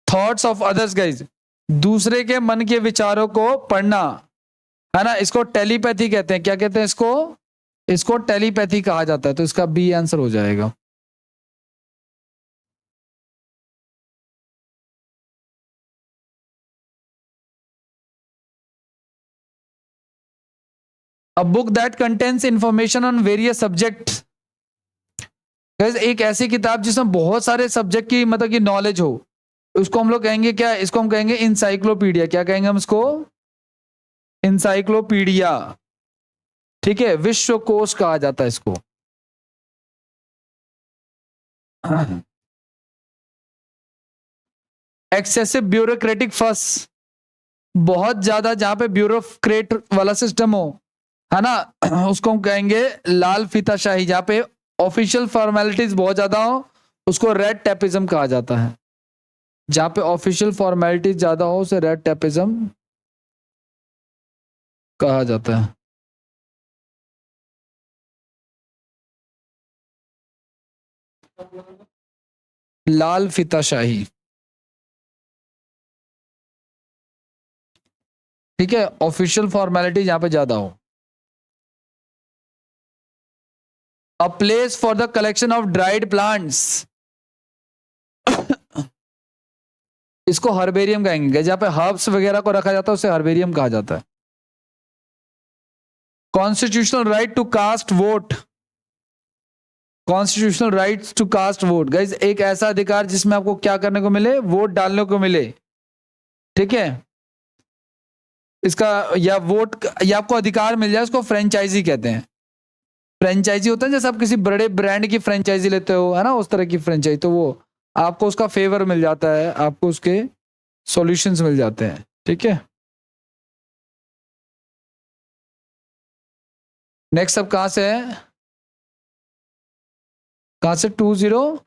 thoughts of others guys, दूसरे के मन के विचारों को पढ़ना, है ना, इसको टेलीपैथी कहते हैं। क्या कहते हैं इसको, इसको टेलीपैथी कहा जाता है, तो इसका बी आंसर हो जाएगा। A book that contains information on various subject, एक ऐसी किताब जिसमें बहुत सारे सब्जेक्ट की मतलब की नॉलेज हो, उसको हम लोग कहेंगे क्या, इसको हम कहेंगे इंसाइक्लोपीडिया। क्या कहेंगे हम इसको, इंसाइक्लोपीडिया, ठीक है, विश्व कोश कहा जाता है इसको। एक्सेसिव ब्यूरोक्रेटिक फस, बहुत ज्यादा जहां पे ब्यूरोक्रेट वाला सिस्टम हो, है ना, उसको हम कहेंगे लाल फीताशाही। जहां पे ऑफिशियल फॉर्मेलिटीज बहुत ज्यादा हो उसको रेड टेपिज्म कहा जाता है। जहां पे ऑफिशियल फॉर्मेलिटीज ज्यादा हो उसे रेड टेपिज्म कहा जाता है। लाल फीताशाही, ठीक है, ऑफिशियल फॉर्मेलिटी जहां पे ज्यादा हो। A place for the collection of dried plants, इसको हर्बेरियम कहेंगे। जहां पे हर्ब्स वगैरह को रखा जाता है उसे हर्बेरियम कहा जाता है। Constitutional right to cast vote, constitutional right to cast vote guys, एक ऐसा अधिकार जिसमें आपको क्या करने को मिले, वोट डालने को मिले, ठीक है। इसका या वोट या आपको अधिकार मिल जाए, उसको फ्रेंचाइजी कहते हैं। फ्रेंचाइजी होता है जैसे आप किसी बड़े ब्रांड की फ्रेंचाइजी लेते हो, है ना, उस तरह की फ्रेंचाइजी, तो वो आपको उसका फेवर मिल जाता है, आपको उसके सॉल्यूशंस मिल जाते हैं, ठीक है। नेक्स्ट अब कहां से है, कहां से 20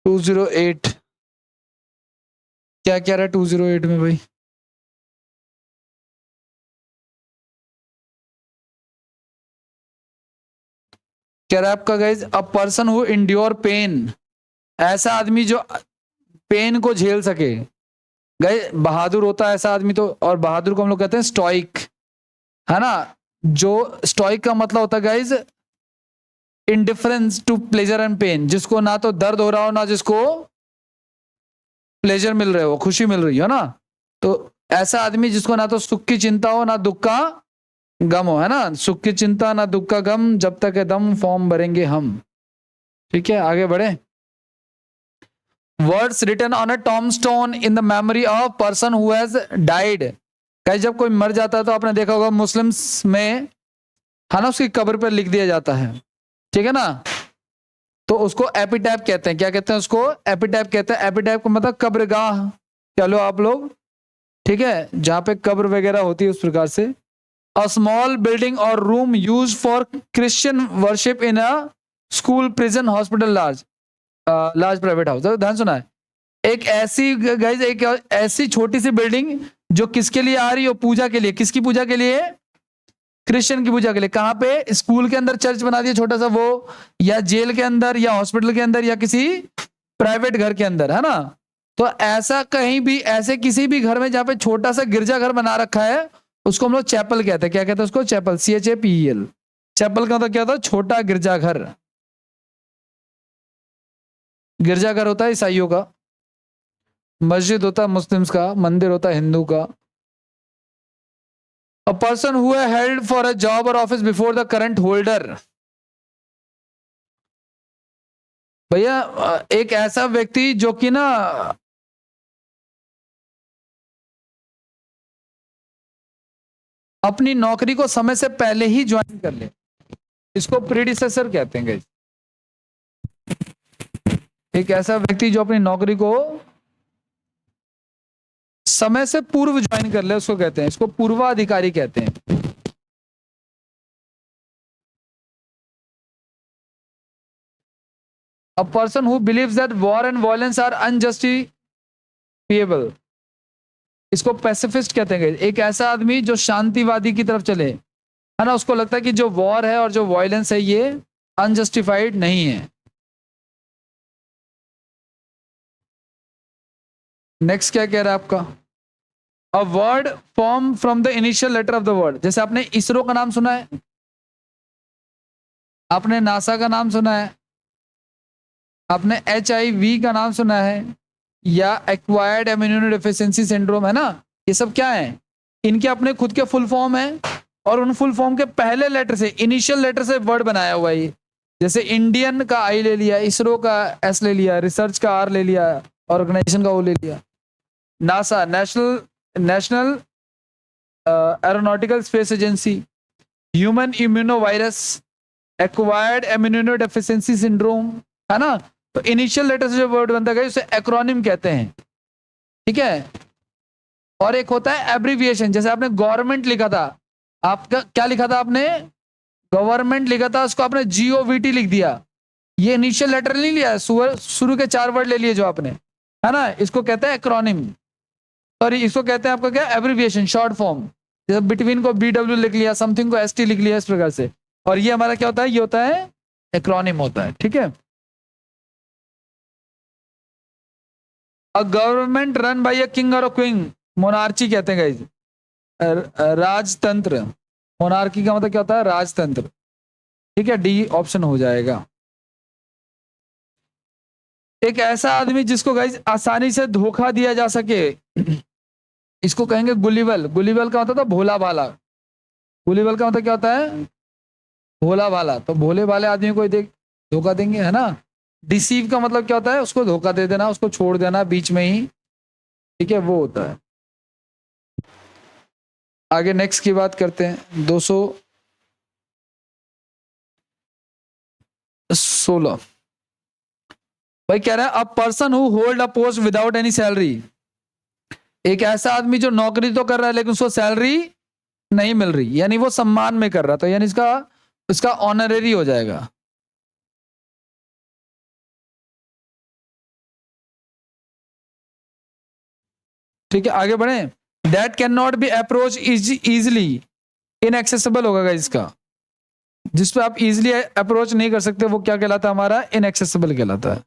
208 क्या क्या रहा है 208 में भाई? कह रहा है आपका guys, a person who endure pain, ऐसा आदमी जो पेन को झेल सके। गाइज बहादुर होता है ऐसा आदमी तो, और बहादुर को हम लोग कहते हैं स्टोइक, है ना। जो स्टोइक का मतलब होता है guys indifference to pleasure and pain, जिसको ना तो दर्द हो रहा हो ना जिसको प्लेजर मिल रहे हो, खुशी मिल रही हो ना, तो ऐसा आदमी जिसको ना तो सुख की चिंता हो ना दुख का गम हो, है ना, सुख की चिंता ना दुख का गम, जब तक है दम फॉर्म भरेंगे हम, ठीक है, आगे बढ़े। Words written on a tombstone in the memory of person who has died, कहीं जब कोई मर जाता है तो आपने देखा होगा मुस्लिम्स में, है ना, उसकी कब्र पर लिख दिया जाता है, ठीक है ना, तो उसको एपिटैप कहते हैं। क्या कहते हैं उसको? एपिटैप कहते हैं। एपिटैप का मतलब कब्रगाह कह लो आप लोग, ठीक है, जहां पे कब्र वगैरह होती है, उस प्रकार से। अ स्मॉल बिल्डिंग और room use for Christian worship in a school, prison, hospital, large large private house. ध्यान सुना है, एक ऐसी गाइज, एक ऐसी छोटी सी बिल्डिंग जो किसके लिए आ रही हो? पूजा के लिए। किसकी पूजा के लिए? क्रिश्चियन की पूजा के लिए। कहां पे? स्कूल के अंदर चर्च बना दिया छोटा सा वो, या जेल के अंदर, या हॉस्पिटल के अंदर, या किसी प्राइवेट घर के अंदर, है ना। तो ऐसा कहीं भी, ऐसे किसी भी घर में जहां पे छोटा सा गिरजा घर बना रखा है, उसको हम लोग चैपल कहते हैं। क्या कहते हैं उसको? Chapel, CHAPEL। चैपल का तो क्या होता है? छोटा गिरजाघर। गिरजाघर होता है ईसाइयों का, मस्जिद होता है मुस्लिम्स का, मंदिर होता है हिंदू का। A person who held for a job और office before the current holder, भैया एक ऐसा व्यक्ति जो कि ना अपनी नौकरी को समय से पहले ही ज्वाइन कर ले, इसको प्रीडिसेसर कहते हैं गाइस। एक ऐसा व्यक्ति जो अपनी नौकरी को समय से पूर्व ज्वाइन कर ले, उसको कहते हैं, इसको पूर्वाधिकारी कहते हैं। A person who believes that war and violence are unjustifiable, इसको पैसिफिस्ट कहते हैं। एक ऐसा आदमी जो शांतिवादी की तरफ चले, है ना, उसको लगता है कि जो वॉर है और जो वायलेंस है ये अनजस्टिफाइड नहीं है। नेक्स्ट क्या कह रहा है आपका? A word form from the initial letter of the word, जैसे आपने इसरो का नाम सुना है, आपने नासा का नाम सुना है, आपने HIV का नाम सुना है, या एक्वायर्ड इम्यूनोडेफिशिएंसी सिंड्रोम, है ना, ये सब क्या है, इनके अपने खुद के फुल फॉर्म है और उन फुल फॉर्म के पहले लेटर से, इनिशियल लेटर से वर्ड बनाया हुआ है ये। जैसे इंडियन का आई ले लिया, इसरो का एस ले लिया, रिसर्च का आर ले लिया, ऑर्गेनाइजेशन का ओ ले लिया। NASA, national aeronautical space agency, human immunovirus, acquired immunodeficiency syndrome, है ना। तो इनिशियल लेटर से जो वर्ड बनता है उसे एक्रोनिम कहते हैं, ठीक है। और एक होता है एब्रीविएशन, जैसे आपने गवर्नमेंट लिखा था, आपका क्या लिखा था आपने, गवर्नमेंट लिखा था, उसको आपने GOVT लिख दिया, ये इनिशियल लेटर नहीं लिया, शुरू के 4 वर्ड ले लिए जो आपने, है ना, इसको कहते हैं एक्रोनिम। सॉरी, इसको कहते हैं आपका क्या, एब्रीविएशन, शॉर्ट फॉर्म। जैसे बिटवीन को BW लिख लिया, समथिंग को ST लिख लिया, इस प्रकार से। और ये हमारा क्या होता है, ये होता है एक्रोनिम होता है, ठीक है। A government run by a king और अ क्वीन, मोनार्ची कहते हैं गाइस, राजतंत्र। मोनार्की का मतलब क्या होता है, राजतंत्र, ठीक है। D ऑप्शन हो जाएगा। एक ऐसा आदमी जिसको गाइस आसानी से धोखा दिया जा सके, इसको कहेंगे गुलिवल। गुलिवल का मतलब था भोला भाला, गुलिवल का मतलब क्या होता है, भोला भाला। तो भोले भाले आदमी को देख धोखा देंगे, है ना। डिसीव का मतलब क्या होता है, उसको धोखा दे देना, उसको छोड़ देना बीच में ही, ठीक है, वो होता है। आगे नेक्स्ट की बात करते हैं, 216। भाई कह रहा है अ person who hold a post without any salary, एक ऐसा आदमी जो नौकरी तो कर रहा है लेकिन उसको सैलरी नहीं मिल रही, यानी वो सम्मान में कर रहा, तो यानी इसका ऑनररी हो जाएगा। ठीक है, आगे बढ़े। That can not be approach easily, inaccessible होगा इसका, जिस पे आप इजिली अप्रोच नहीं कर सकते, वो क्या कहलाता है हमारा, इनएक्सेसिबल कहलाता है।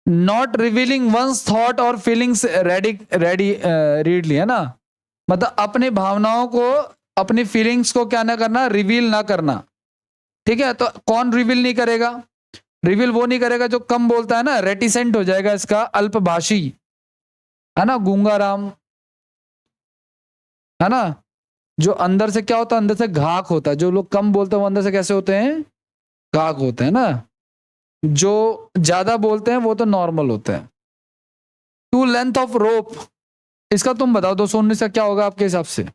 नॉट रिवीलिंग वंस थॉट और फीलिंग्स रीडली, है ना, मतलब अपनी भावनाओं को, अपनी फीलिंग्स को क्या ना करना, रिवील ना करना, ठीक है। तो कौन रिवील नहीं करेगा, रिवील वो नहीं करेगा जो कम बोलता है ना, रेटिसेंट हो जाएगा इसका, अल्पभाषी, है ना, गूंगा राम, है ना। जो अंदर से क्या होता है, अंदर से घाक होता है, जो लोग कम बोलते हैं वो अंदर से कैसे होते हैं, घाक होते हैं ना। जो ज्यादा बोलते हैं वो तो नॉर्मल होते हैं। टू लेंथ ऑफ रोप, इसका तुम बताओ 219 का क्या होगा आपके हिसाब से।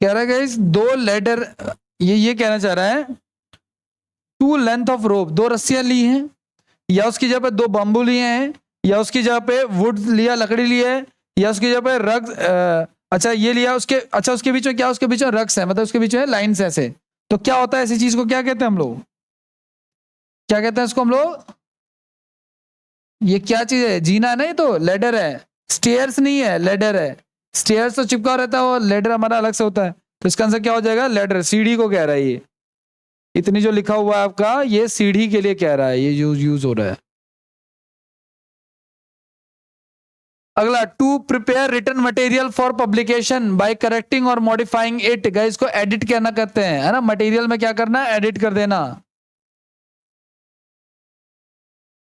कह रहा है गाइस दो लेडर, ये कहना चाह रहा है, टू लेंथ ऑफ रोप, दो रस्सियां ली हैं, या उसकी जगह पे दो बम्बू लिए हैं, या उसकी जगह पे वुड लिया, लकड़ी ली है, या उसकी जगह पे रग, अच्छा ये लिया उसके, अच्छा उसके बीच में क्या, उसके बीच में रग्स है, मतलब उसके बीच में लाइन्स ऐसे। तो क्या होता है ऐसी चीज को, क्या कहते हैं हम लोग, क्या कहते हैं इसको हम लोग, ये क्या चीज है, जीना है ना, ये तो लेडर है, स्टेयर्स नहीं है, लेडर है। स्टेयर्स तो चिपका रहता है, वो लेडर हमारा अलग से होता है। तो इसका आंसर क्या हो जाएगा, लेडर, सीढ़ी को कह रहा है ये, इतनी जो लिखा हुआ है आपका, ये सीढ़ी के लिए कह रहा है, ये यूज हो रहा है। अगला, to prepare written material for publication by correcting और मॉडिफाइंग इट, गाइस इसको एडिट करना कहते हैं, है ना, मटेरियल में क्या करना है, एडिट कर देना।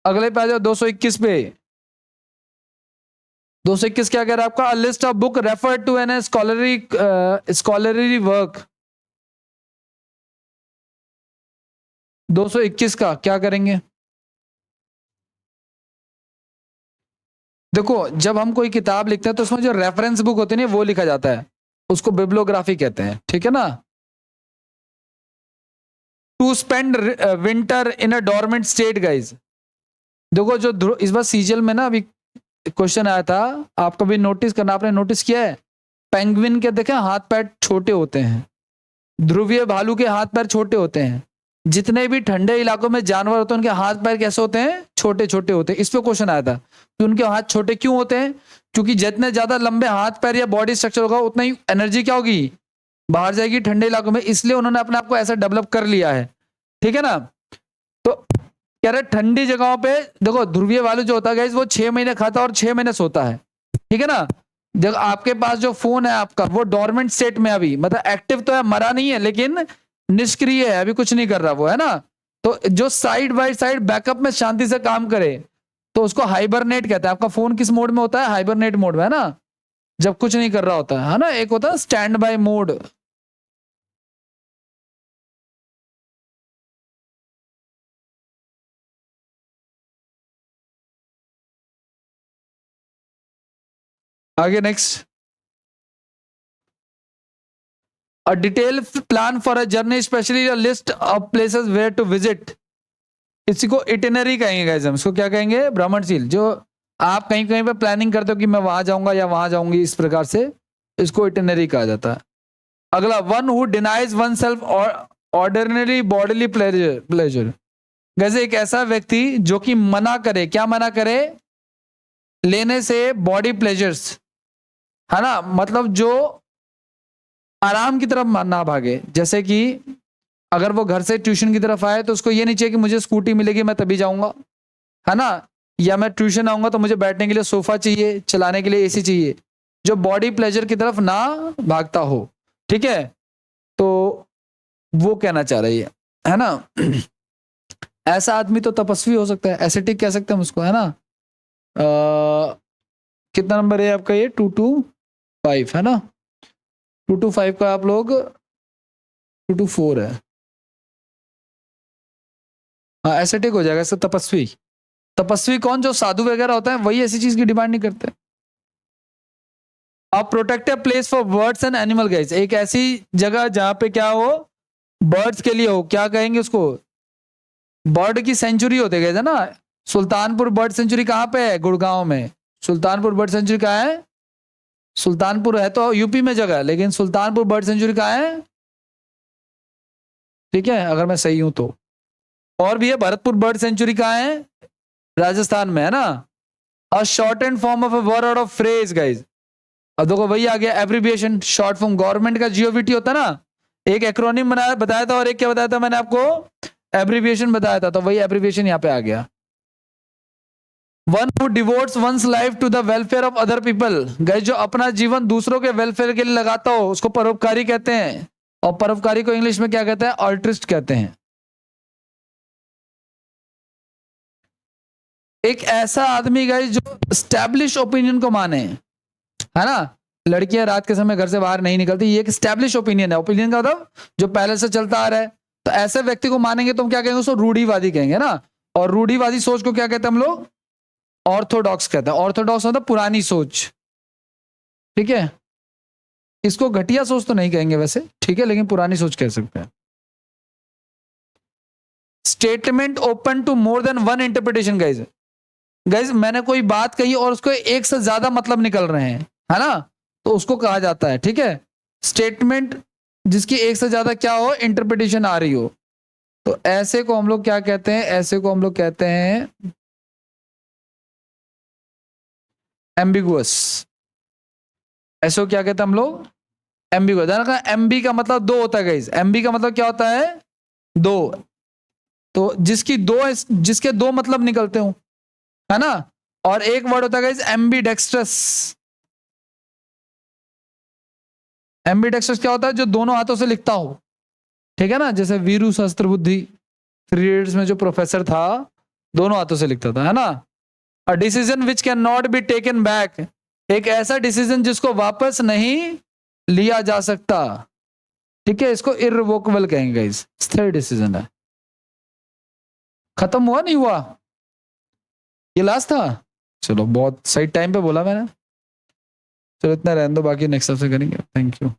अगले पे आ जाओ 221 पे। 221 क्या कह रहा है आपका, list of book refer to an scholarly work. 221 का क्या करेंगे, देखो जब हम कोई किताब लिखते हैं तो उसमें जो रेफरेंस बुक होती है ना, वो लिखा जाता है, उसको बिब्लियोग्राफी कहते हैं, ठीक है ना। To spend winter in a dormant state, guys देखो जो इस बार सीजल में ना अभी क्वेश्चन आया था, आपको भी नोटिस करना, आपने नोटिस किया है, पेंगुइन के देखे हाथ पैर छोटे होते हैं, ध्रुवीय भालू के हाथ पैर छोटे होते हैं। जितने भी ठंडे इलाकों में जानवर होते हैं उनके हाथ पैर कैसे होते हैं? छोटे छोटे होते हैं। इस पे क्वेश्चन आया था कि उनके हाथ छोटे क्यों होते हैं? क्योंकि जितने ज्यादा लंबे हाथ पैर या बॉडी स्ट्रक्चर होगा उतना ही एनर्जी क्या होगी? बाहर जाएगी ठंडे इलाकों में, इसलिए उन्होंने अपने आप को ऐसा डेवलप कर लिया है। ठीक है ना? तो कह रहे ठंडी जगहों पे देखो, ध्रुवीय भालू जो होता है वो 6 महीने खाता है और 6 महीने सोता है। ठीक है ना? जब आपके पास जो फोन है आपका वो डोरमेंट स्टेट में, अभी मतलब एक्टिव तो है, मरा नहीं है, लेकिन निष्क्रिय है, अभी कुछ नहीं कर रहा वो, है ना? तो जो साइड बाय साइड बैकअप में शांति से काम करे तो उसको हाइबरनेट कहते हैं। आपका फोन किस मोड में होता है? हाइबरनेट मोड में, है ना? जब कुछ नहीं कर रहा होता है ना? एक होता है स्टैंड बाय मोड। आगे next, a detailed plan for a journey, especially a list of places where to visit। इसी को इटिनरी कहेंगे गाइस, हम इसको क्या कहेंगे? भ्रमणशील। जो आप कहीं कहीं पे प्लानिंग करते हो कि मैं वहां जाऊंगा या वहां जाऊंगी, इस प्रकार से इसको इटिनरी कहा जाता है। अगला, one who denies one self ordinary bodily pleasure. जैसे एक ऐसा व्यक्ति जो कि मना करे, क्या मना करे? लेने से बॉडी प्लेजर्स, है ना? मतलब जो आराम की तरफ ना भागे। जैसे कि अगर वो घर से ट्यूशन की तरफ आए तो उसको ये नहीं चाहिए कि मुझे स्कूटी मिलेगी मैं तभी जाऊंगा, है ना? या मैं ट्यूशन आऊंगा तो मुझे बैठने के लिए सोफा चाहिए, चलाने के लिए एसी चाहिए। जो बॉडी प्लेजर की तरफ ना भागता हो, ठीक है? तो वो कहना चाह रही है ना? ऐसा आदमी तो तपस्वी हो सकता है, एसेटिक कह सकते हैं हम उसको, है ना? कितना नंबर है आपका? ये 225 है ना? 225 का आप लोग 224 है। हाँ, एसेटिक हो जाएगा इससे तपस्वी। तपस्वी कौन? जो साधु वगैरह होता है, वही ऐसी चीज की डिमांड नहीं करते। अब protective place for birds and animal guys, एक ऐसी जगह जहां पे क्या हो? बर्ड्स के लिए हो। क्या कहेंगे उसको? बर्ड की सेंचुरी होते गए ना? सुल्तानपुर बर्ड सेंचुरी कहाँ पे है? गुड़गांव में। सुल्तानपुर बर्ड सेंचुरी कहाँ है? सुल्तानपुर है तो यूपी में जगह, लेकिन सुल्तानपुर बर्ड सेंचुरी कहाँ है? ठीक है, अगर मैं सही हूं तो। और भी है, भरतपुर बर्ड सेंचुरी कहाँ है? राजस्थान में, है ना? A short and form of a word of phrase guys. अब देखो वही आ गया, एब्रिविएशन, शॉर्ट फॉर्म। गवर्नमेंट का जीओवीटी होता ना, एक एक्रोनिम बनाया बताया था और एक क्या बताया था मैंने आपको? एब्रिविएशन बताया था। तो वही एब्रिविएशन यहाँ पे आ गया। One who devotes one's life to the welfare of other people. Guys, जो अपना जीवन दूसरों के वेलफेयर के लिए लगाता हो उसको परोपकारी कहते हैं। और परोपकारी को इंग्लिश में क्या कहते हैं? ऑल्ट्रिस्ट कहते हैं। एक ऐसा आदमी गाइस जो स्टैब्लिश ओपिनियन को माने, है ना? लड़कियां रात के समय घर से बाहर नहीं निकलती, ये एक स्टैब्लिश ओपिनियन है। ओपिनियन का मतलब जो पहले से चलता आ रहा है। तो ऐसे व्यक्ति को मानेंगे तो हम क्या कहेंगे? उसको रूढ़ीवादी कहेंगे ना? और रूढ़ीवादी सोच को क्या कहते हैं हम लोग? ऑर्थोडॉक्स कहते हैं। ऑर्थोडॉक्स मतलब पुरानी सोच। ठीक है, इसको घटिया सोच तो नहीं कहेंगे वैसे, ठीक है, लेकिन पुरानी सोच कह सकते हैं। Statement open to more than one interpretation guys. Guys, मैंने कोई बात कही और उसको एक से ज्यादा मतलब निकल रहे हैं, है ना? तो उसको कहा जाता है, ठीक है, स्टेटमेंट जिसकी एक से ज्यादा क्या हो? इंटरप्रिटेशन आ रही हो। तो ऐसे को हम लोग क्या कहते हैं? ऐसे को हम लोग कहते हैं एम्बिगुअस। ऐसे को क्या कहते हैं हम लोग? एम्बिगुअस। एमबी का मतलब दो होता है गाइज। एमबी का मतलब क्या होता है? दो। तो जिसके दो मतलब निकलते हो, है ना? और एक वर्ड होता है गाइज एम्बीडेक्स्ट्रस। एम्बीडेक्स्ट्रस क्या होता है? जो दोनों हाथों से लिखता हो, ठीक है ना? जैसे वीरू सहस्त्र बुद्धि 3 इडियट्स में जो प्रोफेसर था, दोनों हाथों से लिखता था, है ना? A decision which can not be taken back, एक ऐसा डिसीजन जिसको वापस नहीं लिया जा सकता, ठीक है? इसको इररिवोकेबल कहेंगे गाइस। स्थिर डिसीजन है। खत्म हुआ नहीं हुआ? ये लास्ट था। चलो, बहुत सही टाइम पे बोला मैंने। चलो इतना रहने दो, बाकी नेक्स्ट से करेंगे। Thank you.